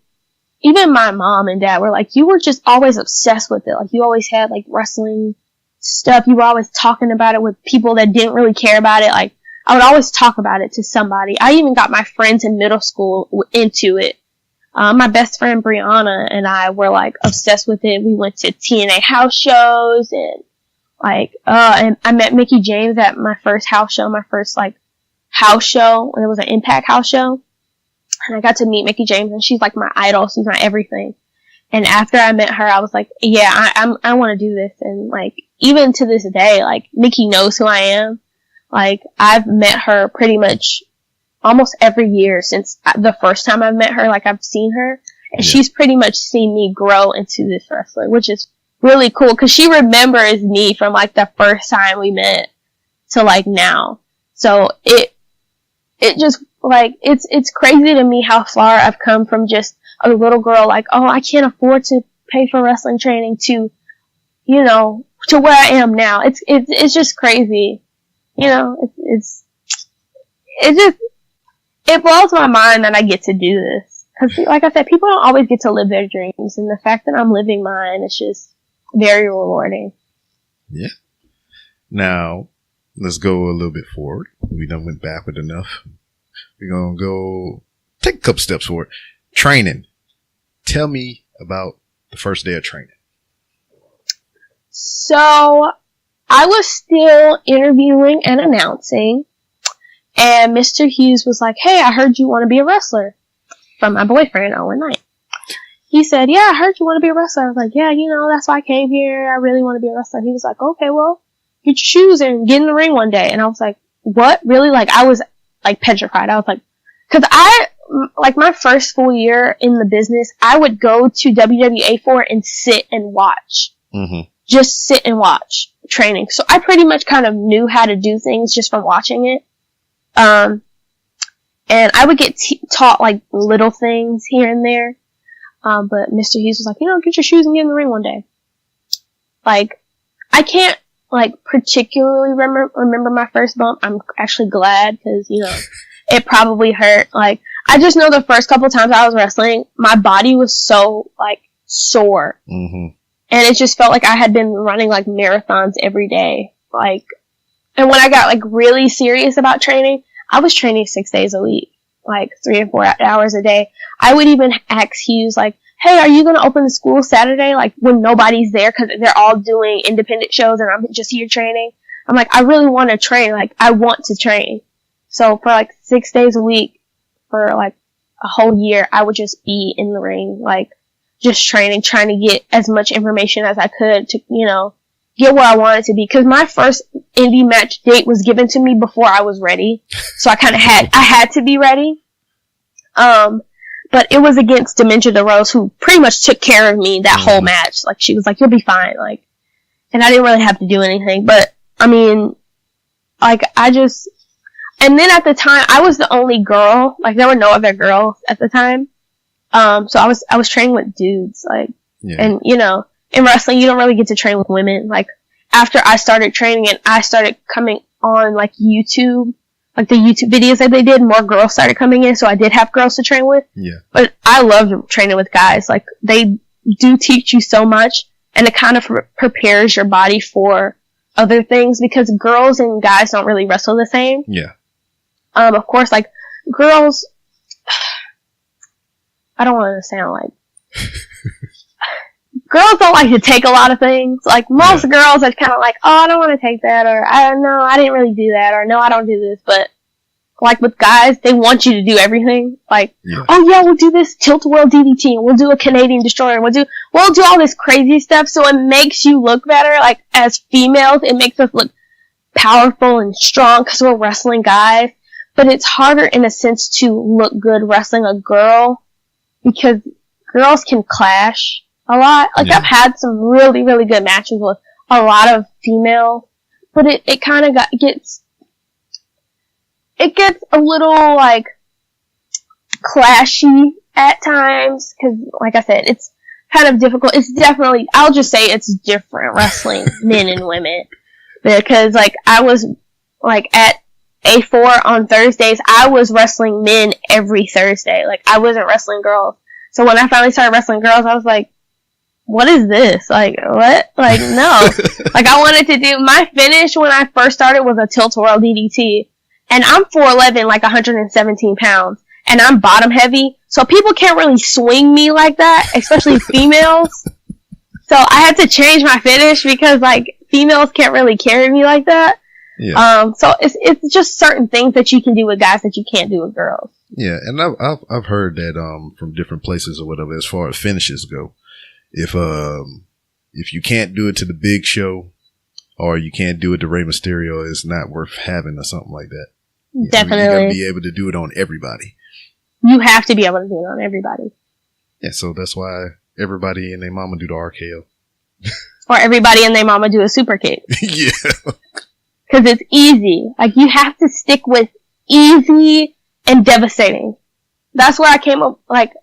even my mom and dad were like, you were just always obsessed with it. Like, you always had, like, wrestling stuff. You were always talking about it with people that didn't really care about it. Like, I would always talk about it to somebody. I even got my friends in middle school into it. My best friend Brianna and I were like obsessed with it. We went to TNA house shows and like, and I met Mickie James at my first house show, my first like house show. It was an Impact house show. And I got to meet Mickie James, and she's like my idol. She's my everything. And after I met her, I was like, yeah, I want to do this. And like, even to this day, like Mickie knows who I am. Like, I've met her pretty much almost every year since the first time I've met her. Like, I've seen her, and she's pretty much seen me grow into this wrestler, which is really cool, because she remembers me from, like, the first time we met to, like, now. So, it just, like, it's crazy to me how far I've come from just a little girl, like, oh, I can't afford to pay for wrestling training, to you know, to where I am now. It's just crazy. You know, it blows my mind that I get to do this. Cause like I said, people don't always get to live their dreams, and the fact that I'm living mine is just very rewarding. Yeah. Now, let's go a little bit forward. We done went backward enough. We're going to go take a couple steps forward. Training. Tell me about the first day of training. So, I was still interviewing and announcing, and Mr. Hughes was like, hey, I heard you want to be a wrestler, from my boyfriend, Owen Knight. He said, yeah, I heard you want to be a wrestler. I was like, yeah, you know, that's why I came here. I really want to be a wrestler. He was like, okay, well, get your shoes and get in the ring one day. And I was like, what? Really? Like, I was, like, petrified. I was like, cause like, my first full year in the business, I would go to WWA for and sit and watch. Mm-hmm. Just sit and watch training. So I pretty much kind of knew how to do things just from watching it. And I would get taught, like, little things here and there. But Mr. Hughes was like, you know, get your shoes and get in the ring one day. Like, I can't, like, particularly remember my first bump. I'm actually glad, because, you know, it probably hurt. Like, I just know the first couple times I was wrestling, my body was so, like, sore. Mm-hmm. And it just felt like I had been running, like, marathons every day. Like, and when I got, like, really serious about training, I was training 6 days a week. Like, 3 and 4 hours a day. I would even ask Hughes, like, hey, are you going to open the school Saturday? Like, when nobody's there, because they're all doing independent shows and I'm just here training. I'm like, I really want to train. Like, I want to train. So for, like, 6 days a week, for, like, a whole year, I would just be in the ring, like, just training, trying to get as much information as I could to, you know, get where I wanted to be. Because my first indie match date was given to me before I was ready. So I kind of had to be ready. But it was against Dementia DeRose, who pretty much took care of me that whole match. Like, she was like, you'll be fine. Like, and I didn't really have to do anything. But, I mean, like, and then at the time, I was the only girl. Like, there were no other girls at the time. So I was training with dudes. Like, yeah. And, you know, in wrestling, you don't really get to train with women. Like, after I started training and I started coming on, like, YouTube, like the YouTube videos that they did, more girls started coming in, so I did have girls to train with. Yeah. But I loved training with guys. Like, they do teach you so much, and it kind of prepares your body for other things, because girls and guys don't really wrestle the same. Yeah. Of course, like, girls, I don't want to sound like, girls don't like to take a lot of things. Like, most girls are kind of like, oh, I don't want to take that, or I don't know, I didn't really do that, or no, I don't do this. But, like, with guys, they want you to do everything. Like, oh yeah, we'll do this tilt-a-whirl DDT, and we'll do a Canadian Destroyer, and we'll do all this crazy stuff, so it makes you look better. Like, as females, it makes us look powerful and strong, because we're wrestling guys. But it's harder, in a sense, to look good wrestling a girl, because girls can clash a lot. Like, I've had some really, really good matches with a lot of females, but it kind of gets a little, like, clashy at times, because, like I said, it's kind of difficult. It's definitely, I'll just say it's different wrestling men and women, because, like, I was, like, at A4 on Thursdays, I was wrestling men every Thursday. Like, I wasn't wrestling girls. So when I finally started wrestling girls, I was like, what is this? Like, what? Like, no. Like, I wanted to do, my finish when I first started was a tilt-a-whirl DDT. And I'm 4'11", like 117 pounds. And I'm bottom heavy. So people can't really swing me like that, especially females. So I had to change my finish, because, like, females can't really carry me like that. Yeah. So it's just certain things that you can do with guys that you can't do with girls. Yeah, and I've heard that from different places or whatever, as far as finishes go. If you can't do it to the Big Show, or you can't do it to Rey Mysterio, it's not worth having, or something like that. Definitely. You gotta be able to do it on everybody. You have to be able to do it on everybody. Yeah, so that's why everybody and their mama do the RKO. Or everybody and their mama do a super kick. Yeah. Because it's easy. Like, you have to stick with easy and devastating. That's where I came up, like,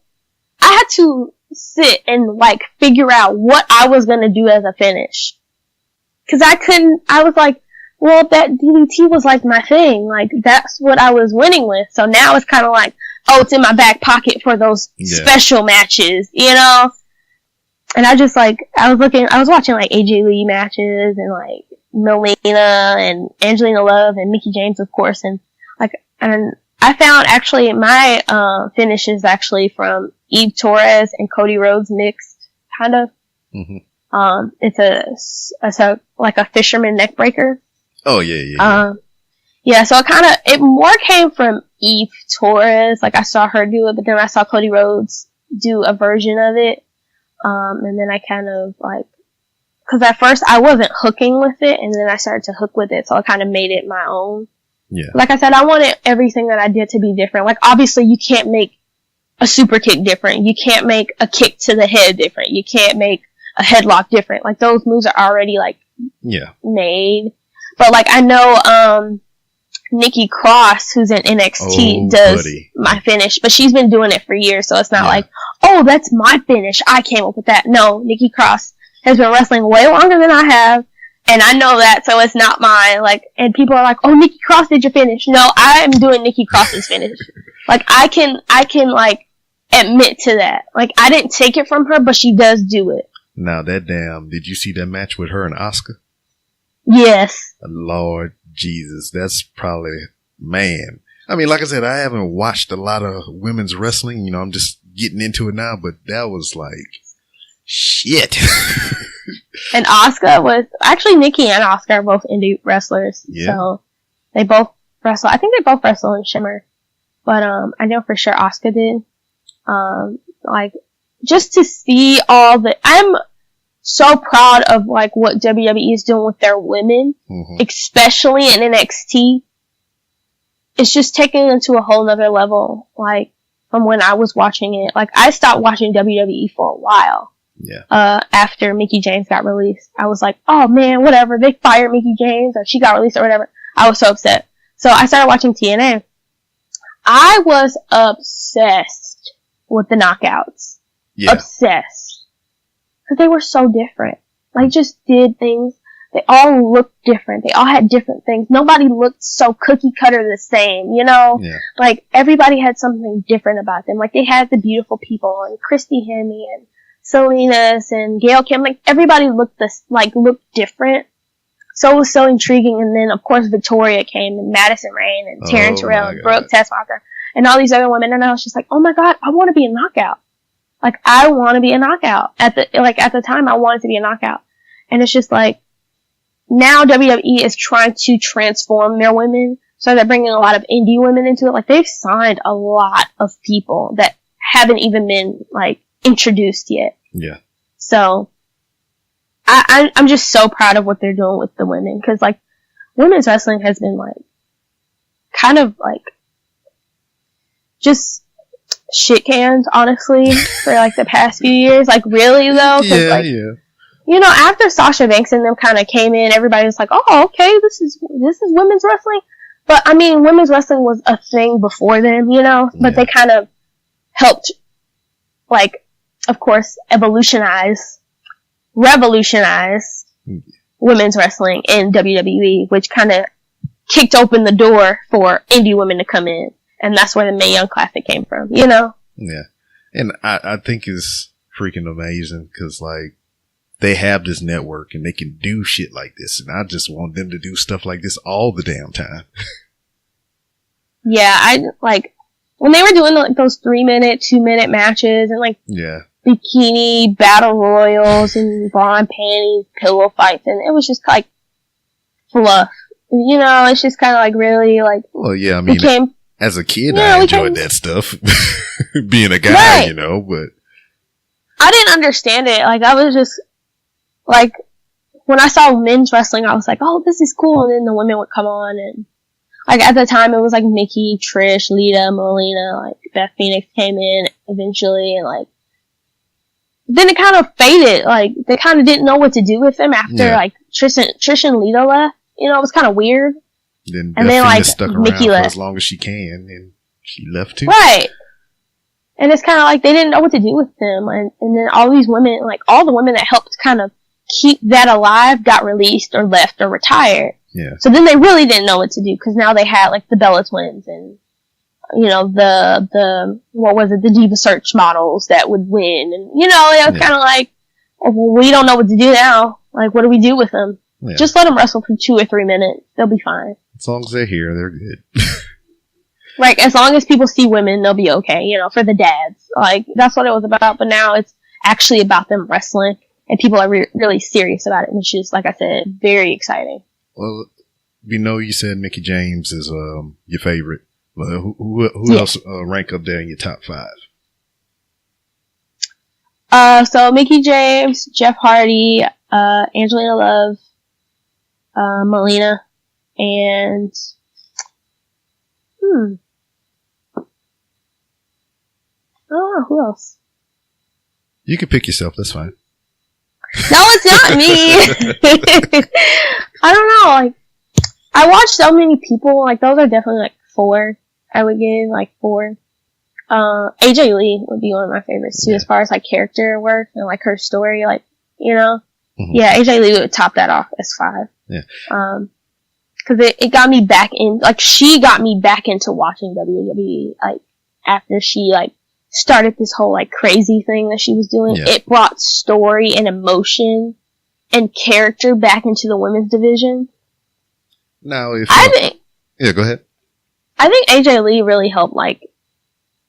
I had to sit and like figure out what I was gonna do as a finish. Cause I was like, well, that DDT was like my thing. Like, that's what I was winning with. So now it's kind of like, oh, it's in my back pocket for those special matches, you know? And I just like, I was watching like AJ Lee matches and like Melina and Angelina Love and Mickie James, of course. And like, and I found actually my, finish is actually from Eve Torres and Cody Rhodes mixed, kind of. Mm-hmm. It's like a fisherman neck breaker. Oh, yeah. Yeah, so it more came from Eve Torres. Like, I saw her do it, but then I saw Cody Rhodes do a version of it. And then I kind of like, cause at first I wasn't hooking with it, and then I started to hook with it, so I kind of made it my own. Yeah. Like I said, I wanted everything that I did to be different. Like, obviously you can't make a super kick different. You can't make a kick to the head different. You can't make a headlock different. Like, those moves are already like, made. But like, I know, Nikki Cross, who's in NXT, does my finish, but she's been doing it for years, so it's not like, oh, that's my finish, I came up with that. No, Nikki Cross has been wrestling way longer than I have, and I know that, so it's not mine. Like, and people are like, oh, Nikki Cross did your finish. No, I am doing Nikki Cross's finish. Like, I can like admit to that. Like, I didn't take it from her, but she does do it. Now did you see that match with her and Asuka? Yes. Lord Jesus, that's probably, man. I mean, like I said, I haven't watched a lot of women's wrestling. You know, I'm just getting into it now, but that was like, shit. And Asuka was, actually Nikki and Asuka are both indie wrestlers. Yeah. So they both wrestle. I think they both wrestle in Shimmer. But, I know for sure Asuka did. Like, just to see I'm so proud of like what WWE is doing with their women, especially in NXT. It's just taking them to a whole nother level. Like, from when I was watching it, like, I stopped watching WWE for a while. Yeah. After Mickie James got released, I was like, oh man, whatever. They fired Mickie James, or she got released, or whatever. I was so upset. So I started watching TNA. I was obsessed with the knockouts. Yeah. Obsessed. Because they were so different. Like, just did things. They all looked different. They all had different things. Nobody looked so cookie cutter the same, you know? Yeah. Like, everybody had something different about them. Like, they had the beautiful people, and Christy Hemme, and Salinas, and Gail Kim. Like, everybody looked different. So it was so intriguing. And then, of course, Victoria came, and Madison Rayne, and Taryn Terrell, and Brooke Tessmacher, and all these other women. And I was just like, oh my god, I want to be a knockout. Like, I want to be a knockout. At the time, I wanted to be a knockout. And it's just like, now WWE is trying to transform their women, so they're bringing a lot of indie women into it. Like, they've signed a lot of people that haven't even been, like, introduced yet. Yeah. So, I'm just so proud of what they're doing with the women, cause like, women's wrestling has been like, kind of like, just shit canned, honestly, for like the past few years. Like, really though? Yeah. You know, after Sasha Banks and them kind of came in, everybody was like, oh, okay, this is women's wrestling. But I mean, women's wrestling was a thing before them, you know? But they kind of helped, like, of course, revolutionize women's wrestling in WWE, which kind of kicked open the door for indie women to come in. And that's where the Mae Young Classic came from, you know? Yeah. And I think it's freaking amazing, because, like, they have this network and they can do shit like this. And I just want them to do stuff like this all the damn time. Yeah, I, like, when they were doing, like, those 3-minute, 2-minute matches and, like, bikini battle royals and bra and panties, pillow fights, and it was just, like, fluff. You know, it's just kind of, like, really, like, well, yeah, I mean, as a kid, I enjoyed that stuff. Being a guy, you know, but I didn't understand it. Like, I was just, like, when I saw men's wrestling, I was like, oh, this is cool. And then the women would come on, and, like, at the time, it was, like, Nikki, Trish, Lita, Melina, like, Beth Phoenix came in eventually, and, like, then it kind of faded. Like, they kind of didn't know what to do with them after, like, Trish and Lita left. You know, it was kind of weird. Then Beth Phoenix stuck around for as long as she can, and she left too. Right. And it's kind of like they didn't know what to do with them. And then all these women, like all the women that helped kind of keep that alive got released or left or retired. Yeah. So then they really didn't know what to do because now they had like the Bella Twins and, you know, the Diva Search models that would win. And, you know, it was kind of like, oh, well, we don't know what to do now. Like, what do we do with them? Yeah. Just let them wrestle for 2 or 3 minutes. They'll be fine. As long as they're here, they're good. Right. As long as people see women, they'll be okay. You know, for the dads. Like, that's what it was about. But now it's actually about them wrestling. And people are really serious about it, which is, like I said, very exciting. Well, we know you said Mickie James is your favorite. Who else rank up there in your top 5? So Mickie James, Jeff Hardy, Angelina Love, Melina, and I don't know who else. You can pick yourself. That's fine. No, it's not me. I don't know. Like, I watch so many people. Like, those are definitely like 4. I would give like 4. AJ Lee would be one of my favorites too, as far as like character work and like her story. Like, you know, yeah, AJ Lee would top that off as 5. Yeah. Cause it got me back in, like, she got me back into watching WWE, like, after she, like, started this whole, like, crazy thing that she was doing. Yeah. It brought story and emotion and character back into the women's division. Now, if yeah, go ahead. I think AJ Lee really helped, like,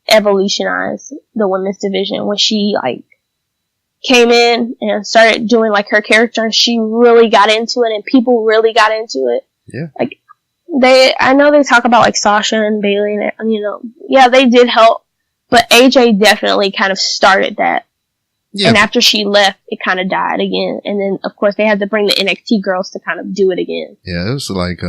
evolutionize the women's division when she, like, came in and started doing, like, her character, and she really got into it, and people really got into it. Yeah. Like, I know they talk about, like, Sasha and Bayley, and, you know, yeah, they did help, but AJ definitely kind of started that. Yeah. And after she left, it kind of died again. And then, of course, they had to bring the NXT girls to kind of do it again. Yeah, it was like,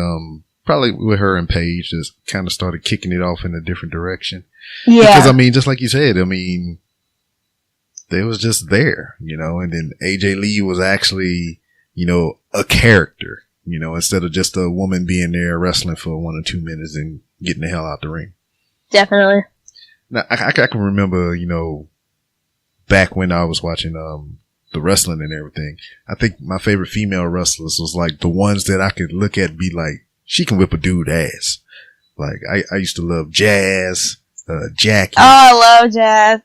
probably with her and Paige just kind of started kicking it off in a different direction. Yeah. Because, I mean, just like you said, I mean, they was just there, you know, and then AJ Lee was actually, you know, a character, you know, instead of just a woman being there wrestling for 1 or 2 minutes and getting the hell out the ring. Definitely. Now, I can remember, you know, back when I was watching, the wrestling and everything, I think my favorite female wrestlers was like the ones that I could look at and be like, she can whip a dude ass. Like, I used to love Jazz, Jackie. Oh, I love Jazz.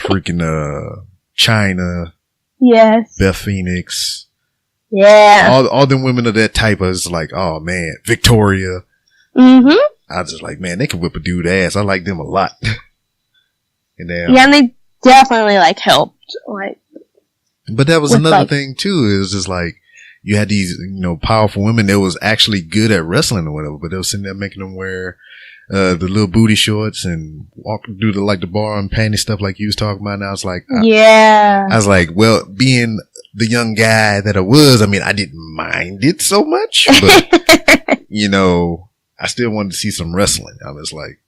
freaking, China. Yes. Beth Phoenix. Yeah. All them women of that type is like, oh man, Victoria. Mm-hmm. I was just like, man, they can whip a dude ass. I like them a lot. And then, yeah, and they definitely like helped. Like, but that was another thing too. It was just like, you had these, you know, powerful women that was actually good at wrestling or whatever, but they was sitting there making them wear the little booty shorts and walk through the bar and panty stuff like you was talking about. And I was like, yeah. I was like, well, being the young guy that I was, I mean, I didn't mind it so much, but you know, I still wanted to see some wrestling. I was like,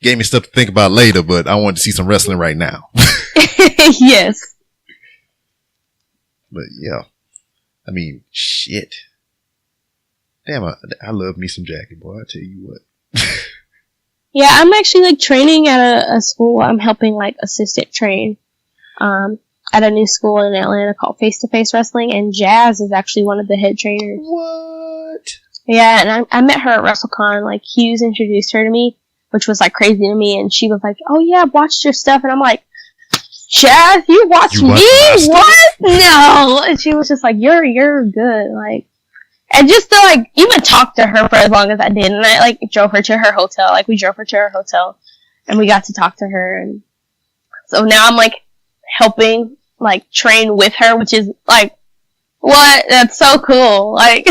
gave me stuff to think about later, but I wanted to see some wrestling right now. Yes. But yeah, I mean, shit. Damn, I love me some Jackie, boy. I tell you what. Yeah, I'm actually like training at a school. I'm helping like assistant train at a new school in Atlanta called Face to Face Wrestling, and Jazz is actually one of the head trainers. What? Yeah, and I met her at WrestleCon. Like, Hughes introduced her to me, which was like crazy to me, and she was like, "Oh yeah, I've watched your stuff," and I'm like, "Jazz, you watch me? What? No!" And she was just like, "You're good." Like, and just to like even talk to her for as long as I did, and I like drove her to her hotel. Like, we drove her to her hotel, and we got to talk to her, and so now I'm like helping like train with her, which is like, what? That's so cool. Like,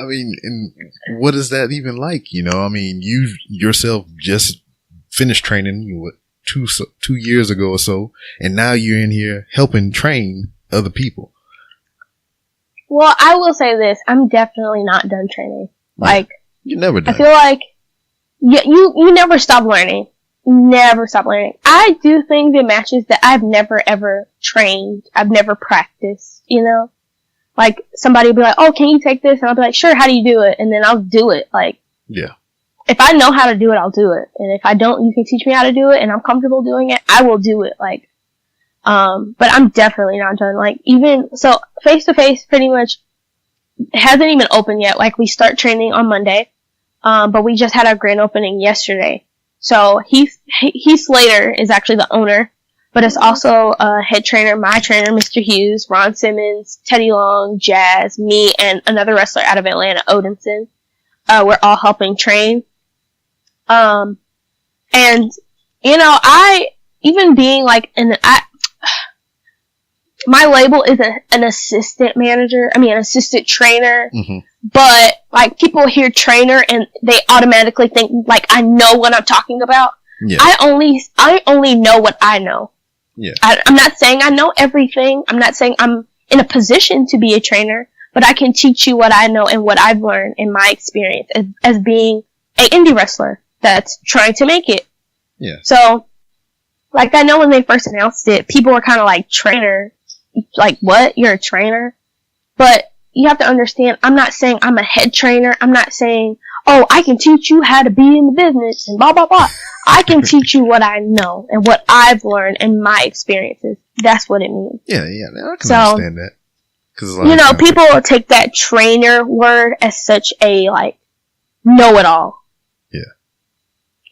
I mean, and what is that even like? You know, I mean, you yourself just finished training, what, 2 years ago or so, and now you're in here helping train other people. Well, I will say this: I'm definitely not done training. Like, you're never done. I feel like you never stop learning. Never stop learning. I do things in matches that I've never ever trained. I've never practiced. You know, like somebody will be like, "Oh, can you take this?" And I'll be like, "Sure. How do you do it?" And then I'll do it. Like, yeah. if I know how to do it, I'll do it. And if I don't, you can teach me how to do it and I'm comfortable doing it, I will do it. Like, but I'm definitely not done. Like, even, so face to face pretty much hasn't even opened yet. Like, we start training on Monday. But we just had our grand opening yesterday. So Heath Slater is actually the owner, but it's also head trainer, my trainer, Mr. Hughes, Ron Simmons, Teddy Long, Jazz, me, and another wrestler out of Atlanta, Odinson. We're all helping train. And, you know, even being like my label is an assistant manager, an assistant trainer, but like people hear trainer and they automatically think like I know what I'm talking about. Yeah. I only know what I know. Yeah. I'm not saying I know everything. I'm not saying I'm in a position to be a trainer, but I can teach you what I know and what I've learned in my experience as being an indie wrestler that's trying to make it. Yeah. So, like, I know when they first announced it, people were kind of like, trainer? Like, what? You're a trainer? But you have to understand, I'm not saying I'm a head trainer. I'm not saying, oh, I can teach you how to be in the business and blah, blah, blah. I can teach you what I know and what I've learned and my experiences. That's what it means. Yeah, I can understand that. 'Cause you know, people will take that trainer word as such a, like, know-it-all. Yeah.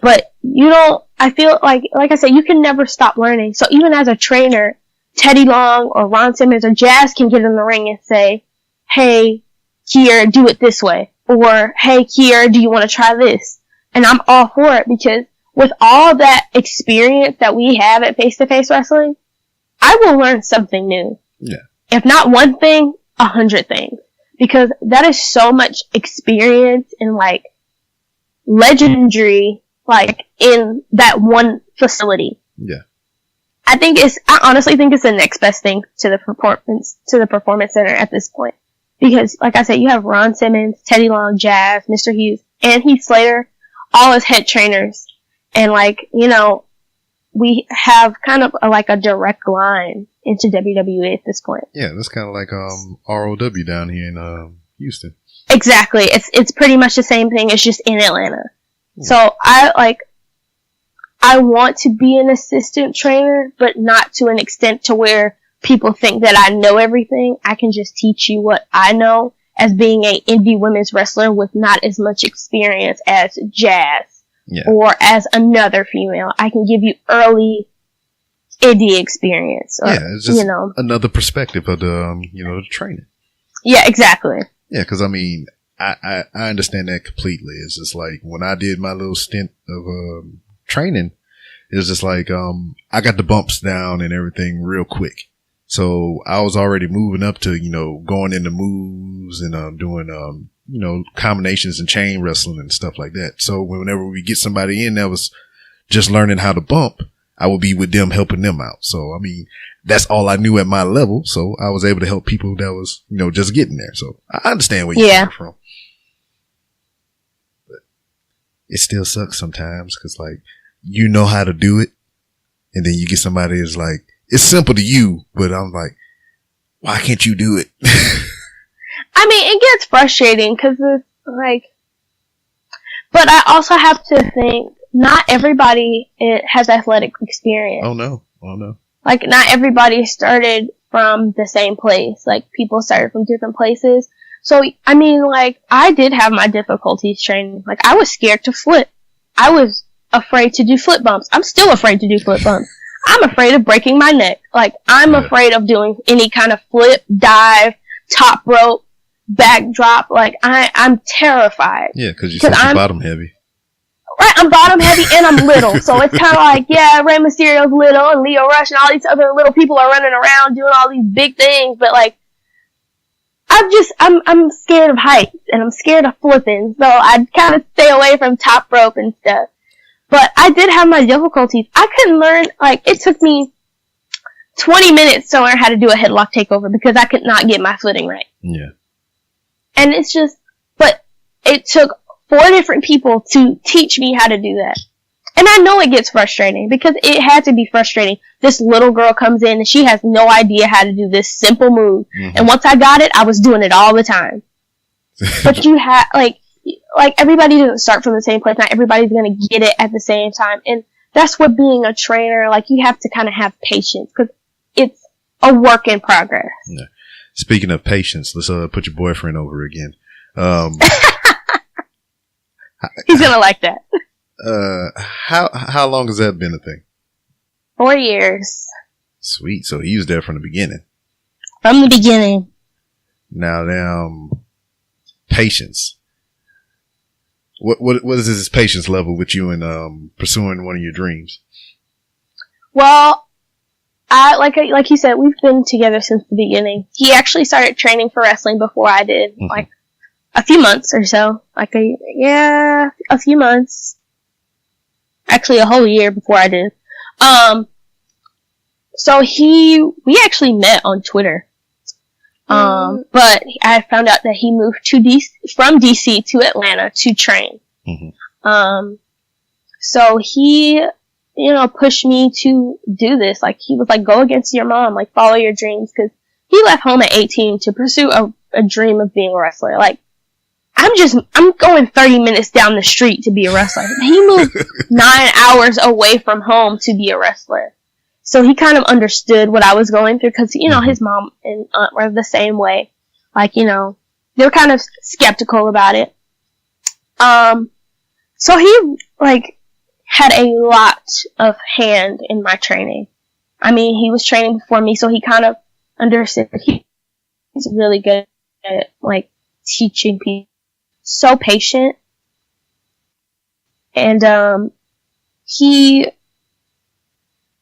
But you don't, I feel like I said, you can never stop learning. So even as a trainer, Teddy Long or Ron Simmons or Jazz can get in the ring and say, hey, Kiera, do it this way. Or, hey, Kiera, do you want to try this? And I'm all for it because with all that experience that we have at face-to-face wrestling, I will learn something new. Yeah. If not one thing, 100 things. Because that is so much experience and like legendary, like in that one facility. Yeah. I honestly think it's the next best thing to the performance center at this point. Because, like I said, you have Ron Simmons, Teddy Long, Jazz, Mr. Hughes, and Heath Slater, all as head trainers. And like, you know, we have kind of a direct line into WWE at this point. Yeah, that's kind of like, ROW down here in, Houston. Exactly. It's pretty much the same thing. It's just in Atlanta. Yeah. So I want to be an assistant trainer, but not to an extent to where people think that I know everything. I can just teach you what I know as being a indie women's wrestler with not as much experience as Jazz or as another female. I can give you early indie experience. Or, it's just another perspective of the, the training. Yeah, exactly. Yeah, because I understand that completely. It's just like when I did my little stint of training, it was just like I got the bumps down and everything real quick. So I was already moving up to, going into moves and doing combinations and chain wrestling and stuff like that. So whenever we get somebody in that was just learning how to bump, I would be with them helping them out. So that's all I knew at my level. So I was able to help people that was, just getting there. So I understand where you're coming from. But it still sucks sometimes because like, you know how to do it. And then you get somebody that's like, it's simple to you, but I'm like, why can't you do it? It gets frustrating because it's like, but I also have to think not everybody has athletic experience. Oh no. Like not everybody started from the same place. Like people started from different places. So, I did have my difficulties training. Like I was scared to flip. I was afraid to do flip bumps. I'm still afraid to do flip bumps. I'm afraid of breaking my neck. Like, I'm afraid of doing any kind of flip, dive, top rope, backdrop. Like, I'm terrified. Yeah, because you're bottom heavy. Right, I'm bottom heavy and I'm little. So it's kind of like, yeah, Rey Mysterio's little and Leo Rush and all these other little people are running around doing all these big things. But like, I'm scared of heights and I'm scared of flipping. So I kind of stay away from top rope and stuff. But I did have my difficulties. I couldn't learn, it took me 20 minutes to learn how to do a headlock takeover because I could not get my footing right. Yeah. And but it took 4 different people to teach me how to do that. And I know it gets frustrating because it had to be frustrating. This little girl comes in and she has no idea how to do this simple move. Mm-hmm. And once I got it, I was doing it all the time. But you have, like, everybody doesn't start from the same place. Not everybody's going to get it at the same time. And that's what being a trainer, like, you have to kind of have patience because it's a work in progress. Yeah. Speaking of patience, let's put your boyfriend over again. He's going to like that. How long has that been a thing? 4 years. Sweet. So he was there from the beginning. From the beginning. Now, patience. What is his patience level with you in pursuing one of your dreams? Well, like you said, we've been together since the beginning. He actually started training for wrestling before I did, Mm-hmm. like a few months or so. A few months. Actually, a whole year before I did. So we actually met on Twitter. But I found out that he moved from DC to Atlanta to train. Mm-hmm. So he, pushed me to do this. Like, he was like, go against your mom, like, follow your dreams. Cause he left home at 18 to pursue a dream of being a wrestler. Like, I'm going 30 minutes down the street to be a wrestler. He moved 9 hours away from home to be a wrestler. So he kind of understood what I was going through because, his mom and aunt were the same way. Like, they were kind of skeptical about it. So he, like, had a lot of hand in my training. I mean, he was training before me, so he kind of understood. He's really good at, like, teaching people. So patient. And,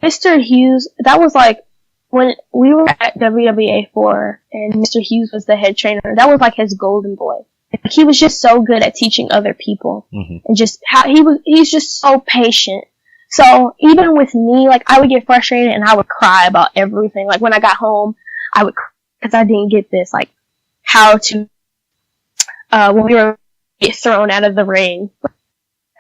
Mr. Hughes, that was like when we were at WWA4 and Mr. Hughes was the head trainer. That was like his golden boy. Like, he was just so good at teaching other people. Mm-hmm. And just how he's just so patient. So even with me, like, I would get frustrated and I would cry about everything. Like, when I got home, I would cry because I didn't get this, like, how to, when we were get thrown out of the ring,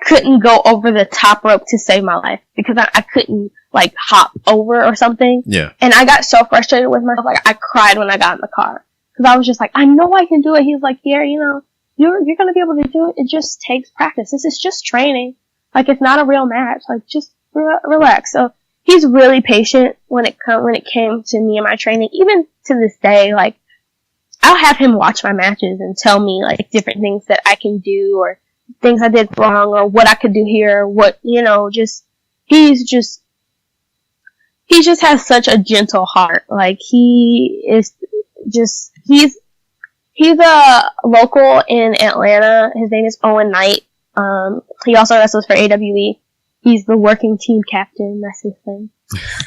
couldn't go over the top rope to save my life because I couldn't, like, hop over or something. Yeah. And I got so frustrated with myself, like, I cried when I got in the car. Because I was just like, I know I can do it. He was like, yeah, you're going to be able to do it. It just takes practice. This is just training. Like, it's not a real match. Like, just relax. So he's really patient when it came to me and my training. Even to this day, like, I'll have him watch my matches and tell me, like, different things that I can do or things I did wrong or what I could do here or what, he just has such a gentle heart. Like, he's a local in Atlanta. His name is Owen Knight. He also wrestles for AWE. He's the working team captain. That's his thing.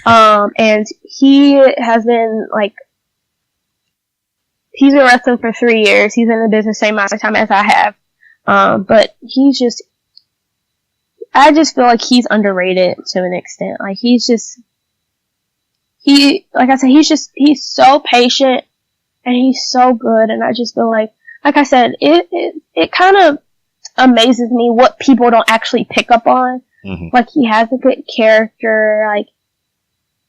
And he has been, like, he's been wrestling for 3 years. He's in the business same amount of time as I have. But I just feel like he's underrated to an extent. Like, like I said, he's so patient and he's so good. And I just feel like I said, it kind of amazes me what people don't actually pick up on. Mm-hmm. Like, he has a good character. Like,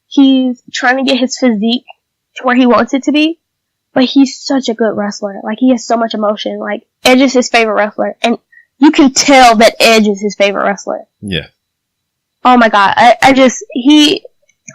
he's trying to get his physique to where he wants it to be. But he's such a good wrestler. Like, he has so much emotion. Like, Edge is his favorite wrestler. And you can tell that Edge is his favorite wrestler. Yeah. Oh my god.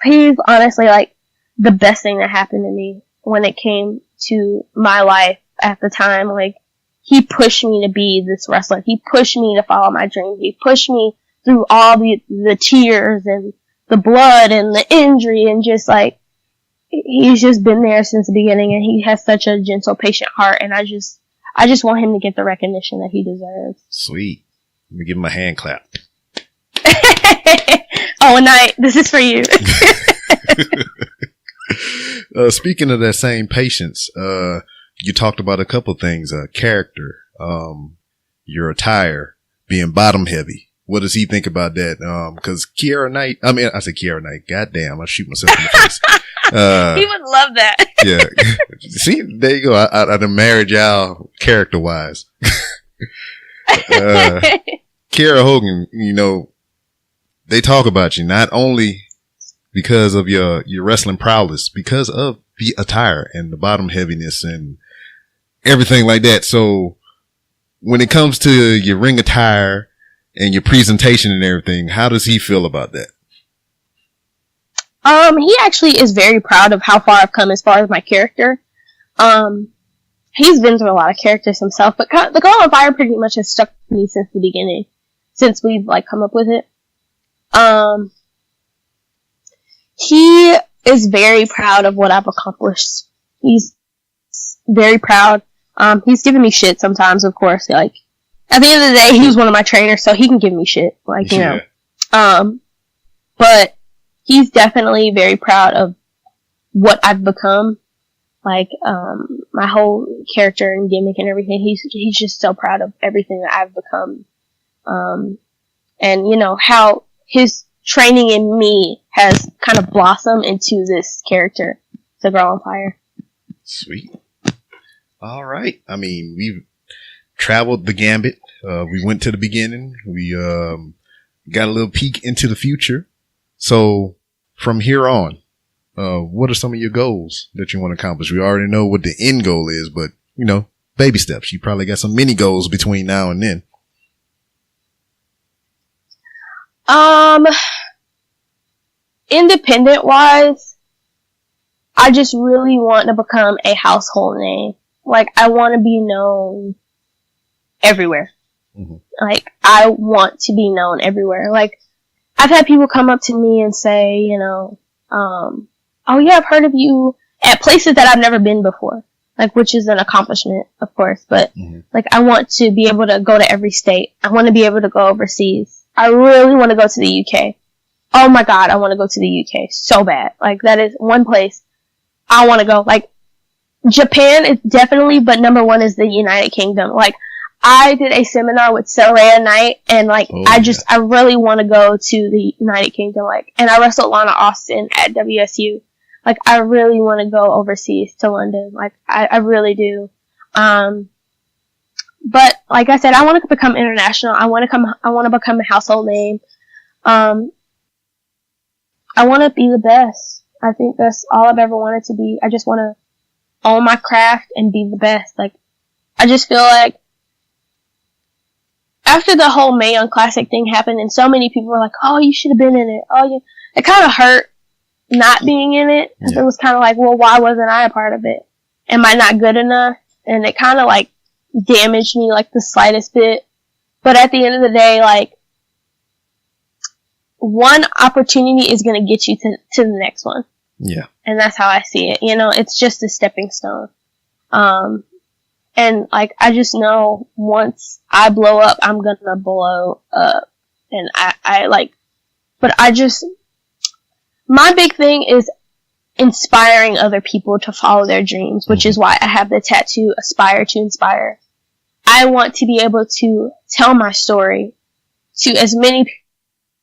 He's honestly, like, the best thing that happened to me when it came to my life at the time. Like, he pushed me to be this wrestler. He pushed me to follow my dreams. He pushed me through all the tears and the blood and the injury and just, like, he's just been there since the beginning, and he has such a gentle, patient heart, and I just want him to get the recognition that he deserves. Sweet. Let me give him a hand clap. Owen Knight, this is for you. Speaking of that same patience, you talked about a couple things, character, your attire, being bottom heavy. What does he think about that? Cause Kiera Knight, I said Kiera Knight, goddamn, I shoot myself in the face. He would love that. Yeah. See, there you go. I done married y'all character wise. Kiera Hogan, they talk about you not only because of your wrestling prowess, because of the attire and the bottom heaviness and everything like that. So when it comes to your ring attire and your presentation and everything, how does he feel about that? He actually is very proud of how far I've come as far as my character. He's been through a lot of characters himself, but the Girl on Fire pretty much has stuck with me since the beginning, since we've like come up with it. He is very proud of what I've accomplished. He's very proud. He's giving me shit sometimes, of course. Like, at the end of the day, he was one of my trainers, so he can give me shit. Like, you know. But he's definitely very proud of what I've become. Like, my whole character and gimmick and everything. He's just so proud of everything that I've become. And, you know, how his training in me has kind of blossomed into this character, the Girl on Fire. Sweet. All right. I mean, we've traveled the gambit. We went to the beginning. We got a little peek into the future. So from here on, what are some of your goals that you want to accomplish? We already know what the end goal is, but, you know, baby steps. You probably got some mini goals between now and then. Independent wise, I just really want to become a household name. Like, I want to be known everywhere. Mm-hmm. Like, I want to be known everywhere. Like, I've had people come up to me and say, you know, oh yeah, I've heard of you at places that I've never been before. Like, which is an accomplishment, of course, but, like, I want to be able to go to every state. I want to be able to go overseas. I really want to go to the UK. Oh my god, I want to go to the UK so bad. Like, that is one place I want to go. Like, Japan is definitely, but number one is the United Kingdom. Like, I did a seminar with Saraya Knight, and like, I really want to go to the United Kingdom. Like, and I wrestled Lana Austin at WSU. Like, I really want to go overseas to London. Like, I really do. But like I said, I want to become international. I want to become a household name. I want to be the best. I think that's all I've ever wanted to be. I just want to own my craft and be the best. Like, I just feel like after the whole Mae Young Classic thing happened and so many people were like, oh, you should have been in it. Oh, yeah. It kind of hurt not being in it. Yeah. It was kind of like, well, why wasn't I a part of it? Am I not good enough? And it kind of like damaged me like the slightest bit. But at the end of the day, like, one opportunity is going to get you to the next one. Yeah. And that's how I see it. You know, it's just a stepping stone. And like, I just know once I blow up, I'm going to blow up. And I like, but I just, my big thing is inspiring other people to follow their dreams, which is why I have the tattoo, Aspire to Inspire. I want to be able to tell my story to as many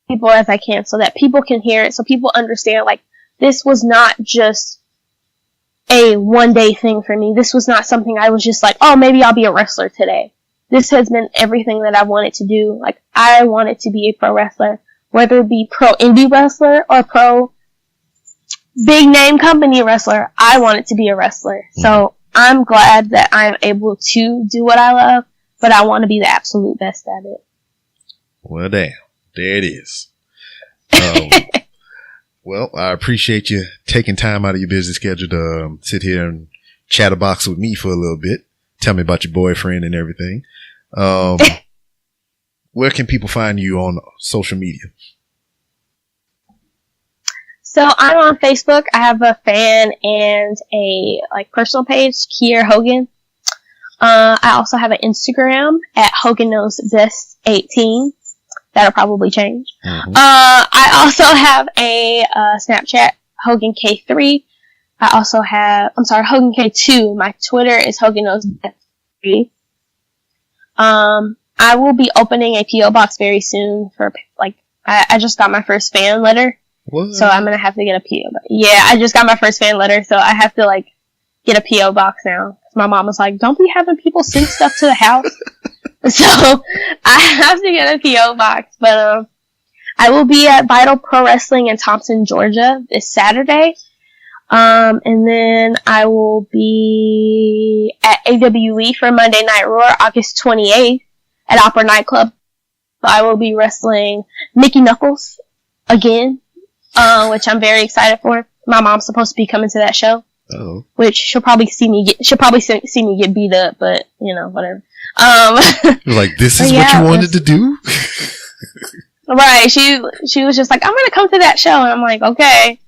people as I can so that people can hear it, so people understand, like, this was not just a one-day thing for me. This was not something I was just like, oh, maybe I'll be a wrestler today. This has been everything that I wanted to do. Like, I wanted to be a pro wrestler, whether it be pro indie wrestler or pro big name company wrestler. I wanted to be a wrestler. So I'm glad that I'm able to do what I love, but I want to be the absolute best at it. Well, damn. There it is. Well, I appreciate you taking time out of your busy schedule to sit here and chat a box with me for a little bit. Tell me about your boyfriend and everything. Where can people find you on social media? So I'm on Facebook. I have a fan and a like personal page, Kiera Hogan. I also have an Instagram at Hogan Knows Best 18. That'll probably change. I also have a Snapchat, Hogan K3. I also have, Hogan K2. My Twitter is Hogan Knows Best 3. I will be opening a P.O. box very soon for, like, I just got my first fan letter. What? So I'm gonna have to get a P.O. box. Yeah, I just got my first fan letter, so I have to, like, get a P.O. box now. My mom was like, don't be having people send stuff to the house. So I have to get a P.O. box, but I will be at Vital Pro Wrestling in Thompson, Georgia this Saturday. And then I will be at AWE for Monday Night Roar, August 28th at Opera Nightclub. I will be wrestling Mickey Knuckles again, which I'm very excited for. My mom's supposed to be coming to that show. Oh. Which she'll probably see me get beat up, but you know, whatever. Like, this is what you wanted to do? Right. She was just like, I'm gonna come to that show, and I'm like, okay.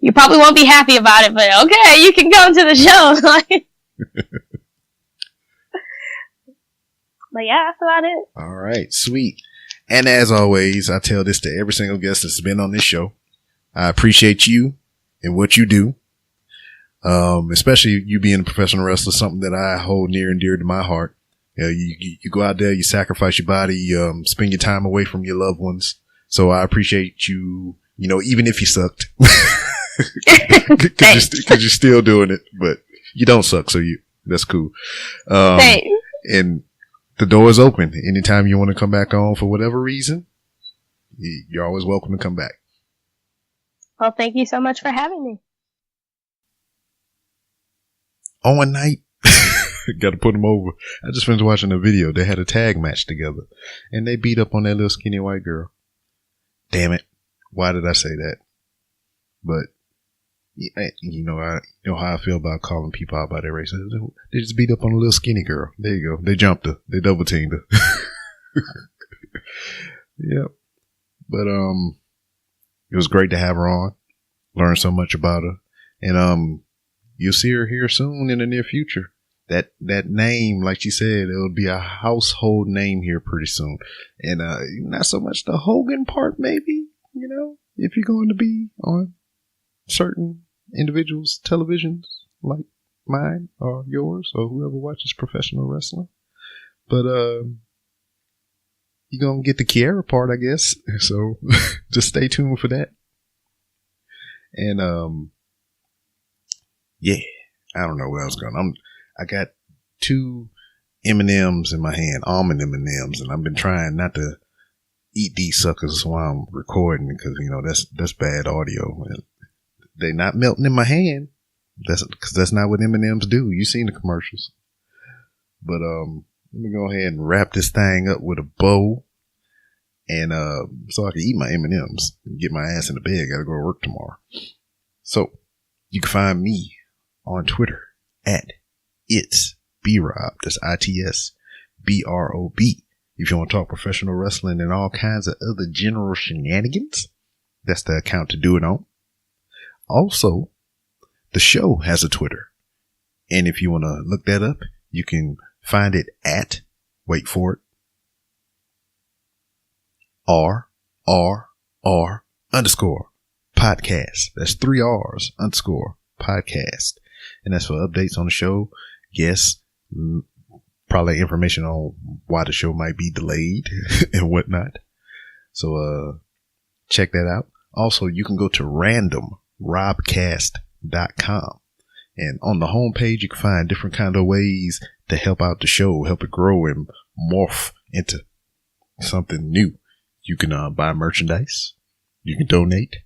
You probably won't be happy about it, but okay, you can come to the show. But yeah, that's about it. All right, sweet. And as always, I tell this to every single guest that's been on this show. I appreciate you and what you do. Especially you being a professional wrestler, something that I hold near and dear to my heart. You know, you go out there, you sacrifice your body, spend your time away from your loved ones. So I appreciate you, you know, even if you sucked. Cause you're still doing it, but you don't suck, so that's cool. And the door is open. Anytime you want to come back on for whatever reason, you're always welcome to come back. Well, thank you so much for having me. Owen Knight. Got to put him over. I just finished watching a video. They had a tag match together, and they beat up on that little skinny white girl. Damn it. Why did I say that? But you know how I feel about calling people out by their race. They just beat up on a little skinny girl. There you go. They jumped her. They double teamed her. Yep. But it was great to have her on. Learn so much about her, and you'll see her here soon in the near future. That name, like she said, it'll be a household name here pretty soon, and not so much the Hogan part, maybe. You know, if you're going to be on certain individuals' televisions like mine or yours or whoever watches professional wrestling. But you're going to get the Kiera part, I guess. So just stay tuned for that. And yeah, I don't know where I was going. I got 2 M&Ms in my hand, almond M&Ms, and I've been trying not to eat these suckers while I'm recording because, you know, that's bad audio. They're not melting in my hand. That's not what M&Ms do. You've seen the commercials. But let me go ahead and wrap this thing up with a bow, and so I can eat my M&Ms and get my ass in the bed. Got to go to work tomorrow. So you can find me on Twitter at It's B-Rob. That's ITSBROB. If you want to talk professional wrestling and all kinds of other general shenanigans, that's the account to do it on. Also, the show has a Twitter. And if you want to look that up, you can find it at, wait for it, _podcast. That's 3 R's _podcast. And that's for updates on the show. Yes, probably information on why the show might be delayed and whatnot. So check that out. Also, you can go to randomrobcast.com, and on the homepage you can find different kind of ways to help out the show, help it grow and morph into something new. You can buy merchandise, you can donate,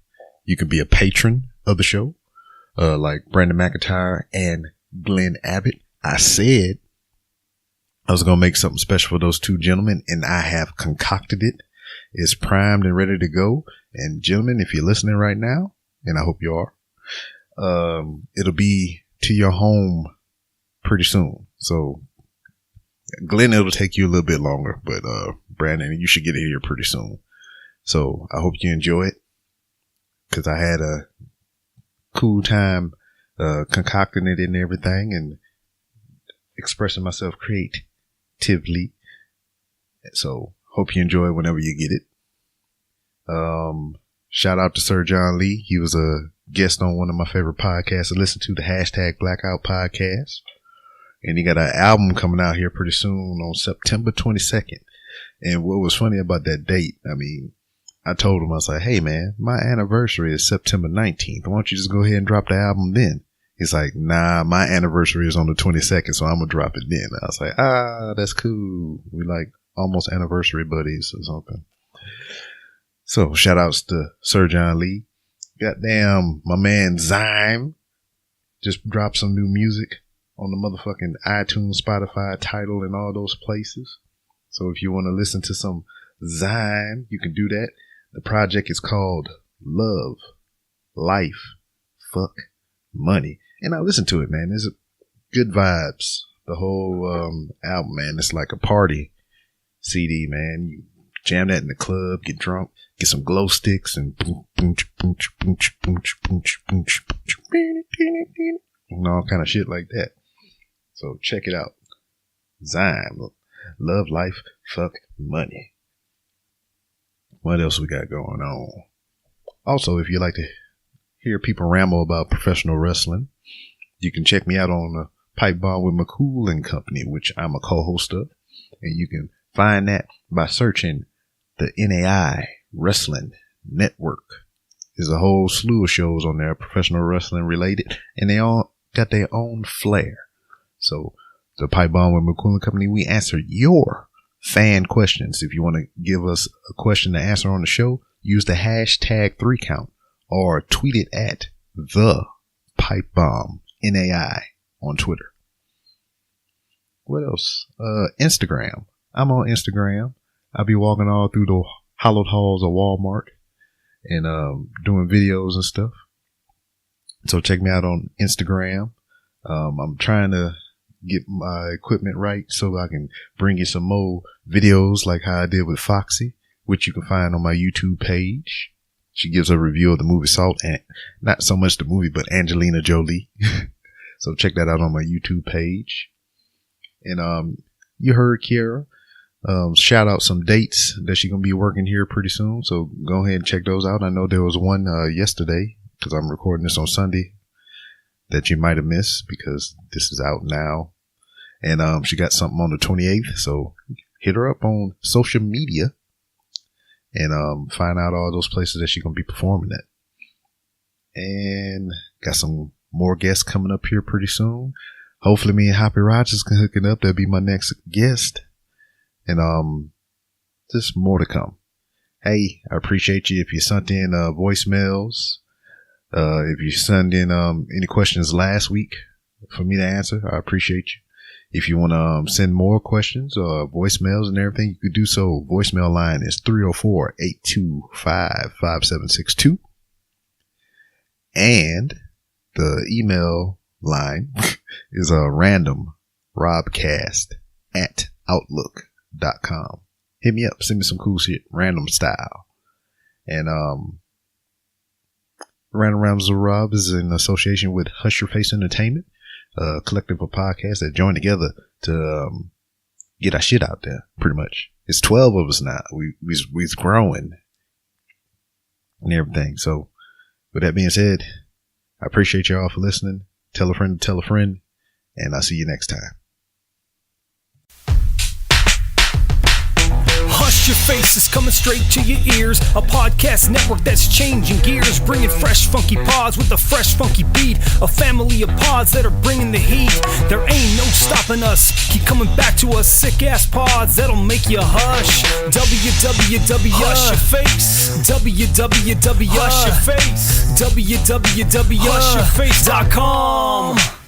you can be a patron of the show, like Brandon McIntyre and Glenn Abbott. I said I was going to make something special for those 2 gentlemen, and I have concocted it. It's primed and ready to go. And gentlemen, if you're listening right now, and I hope you are, it'll be to your home pretty soon. So Glenn, it'll take you a little bit longer, but Brandon, you should get it here pretty soon. So I hope you enjoy it, because I had a cool time concocting it and everything and expressing myself creatively. So hope you enjoy it whenever you get it. Shout out to Sir John Lee. He was a guest on one of my favorite podcasts to listen to, the #Blackout Podcast. And he got an album coming out here pretty soon on September 22nd. And what was funny about that date, I mean, I told him, I was like, hey man, my anniversary is September 19th. Why don't you just go ahead and drop the album then? He's like, nah, my anniversary is on the 22nd, so I'm going to drop it then. I was like, that's cool. We like almost anniversary buddies or something. So shout outs to Sir John Lee. Goddamn, my man Zyme just dropped some new music on the motherfucking iTunes, Spotify, Tidal, and all those places. So if you want to listen to some Zyme, you can do that. The project is called Love, Life, Fuck, Money. And I listen to it, man. There's good vibes. The whole album, man. It's like a party CD, man. You jam that in the club, get drunk, get some glow sticks, and boom, boom, boom, boom, boom, boom, boom, and all kind of shit like that. So check it out. Zyme, Love, Life, Fuck, Money. What else we got going on? Also, if you like to hear people ramble about professional wrestling, you can check me out on the Pipe Bomb with McCool and Company, which I'm a co-host of. And you can find that by searching the NAI Wrestling Network. There's a whole slew of shows on there, professional wrestling related, and they all got their own flair. So the Pipe Bomb with McCool and Company, we answer your fan questions. If you want to give us a question to answer on the show, use the hashtag 3count or tweet it at the Pipe Bomb NAI on Twitter. What else? Instagram. I'm on Instagram. I'll be walking all through the hallowed halls of Walmart and doing videos and stuff. So check me out on Instagram. I'm trying to get my equipment right so I can bring you some more videos like how I did with Foxy, which you can find on my YouTube page. She gives a review of the movie Salt, and not so much the movie, but Angelina Jolie. So check that out on my YouTube page. And you heard Kiera shout out some dates that she's going to be working here pretty soon. So go ahead and check those out. I know there was one yesterday, because I'm recording this on Sunday, that you might have missed because this is out now. And she got something on the 28th. So hit her up on social media and find out all those places that she's going to be performing at. And got some more guests coming up here pretty soon. Hopefully me and Hoppy Rogers can hook it up. That'll be my next guest. And just more to come. Hey, I appreciate you if you sent in voicemails. If you sent in any questions last week for me to answer, I appreciate you. If you want to send more questions or voicemails and everything, you could do so. Voicemail line is 304-825-5762. And the email line is randomrobcast@outlook.com. Hit me up. Send me some cool shit. Random style. And Random Rounds of Rob is in association with Hush Your Face Entertainment, a collective of podcasts that join together to get our shit out there, pretty much. It's 12 of us now. We's growing and everything. So with that being said, I appreciate y'all for listening. Tell a friend to tell a friend, and I'll see you next time. Hush Your Face is coming straight to your ears. A podcast network that's changing gears, bringing fresh funky pods with a fresh funky beat. A family of pods that are bringing the heat. There ain't no stopping us. Keep coming back to us, sick ass pods that'll make you hush. www.hushyourface. www.hushyourface. www.hushyourface.com.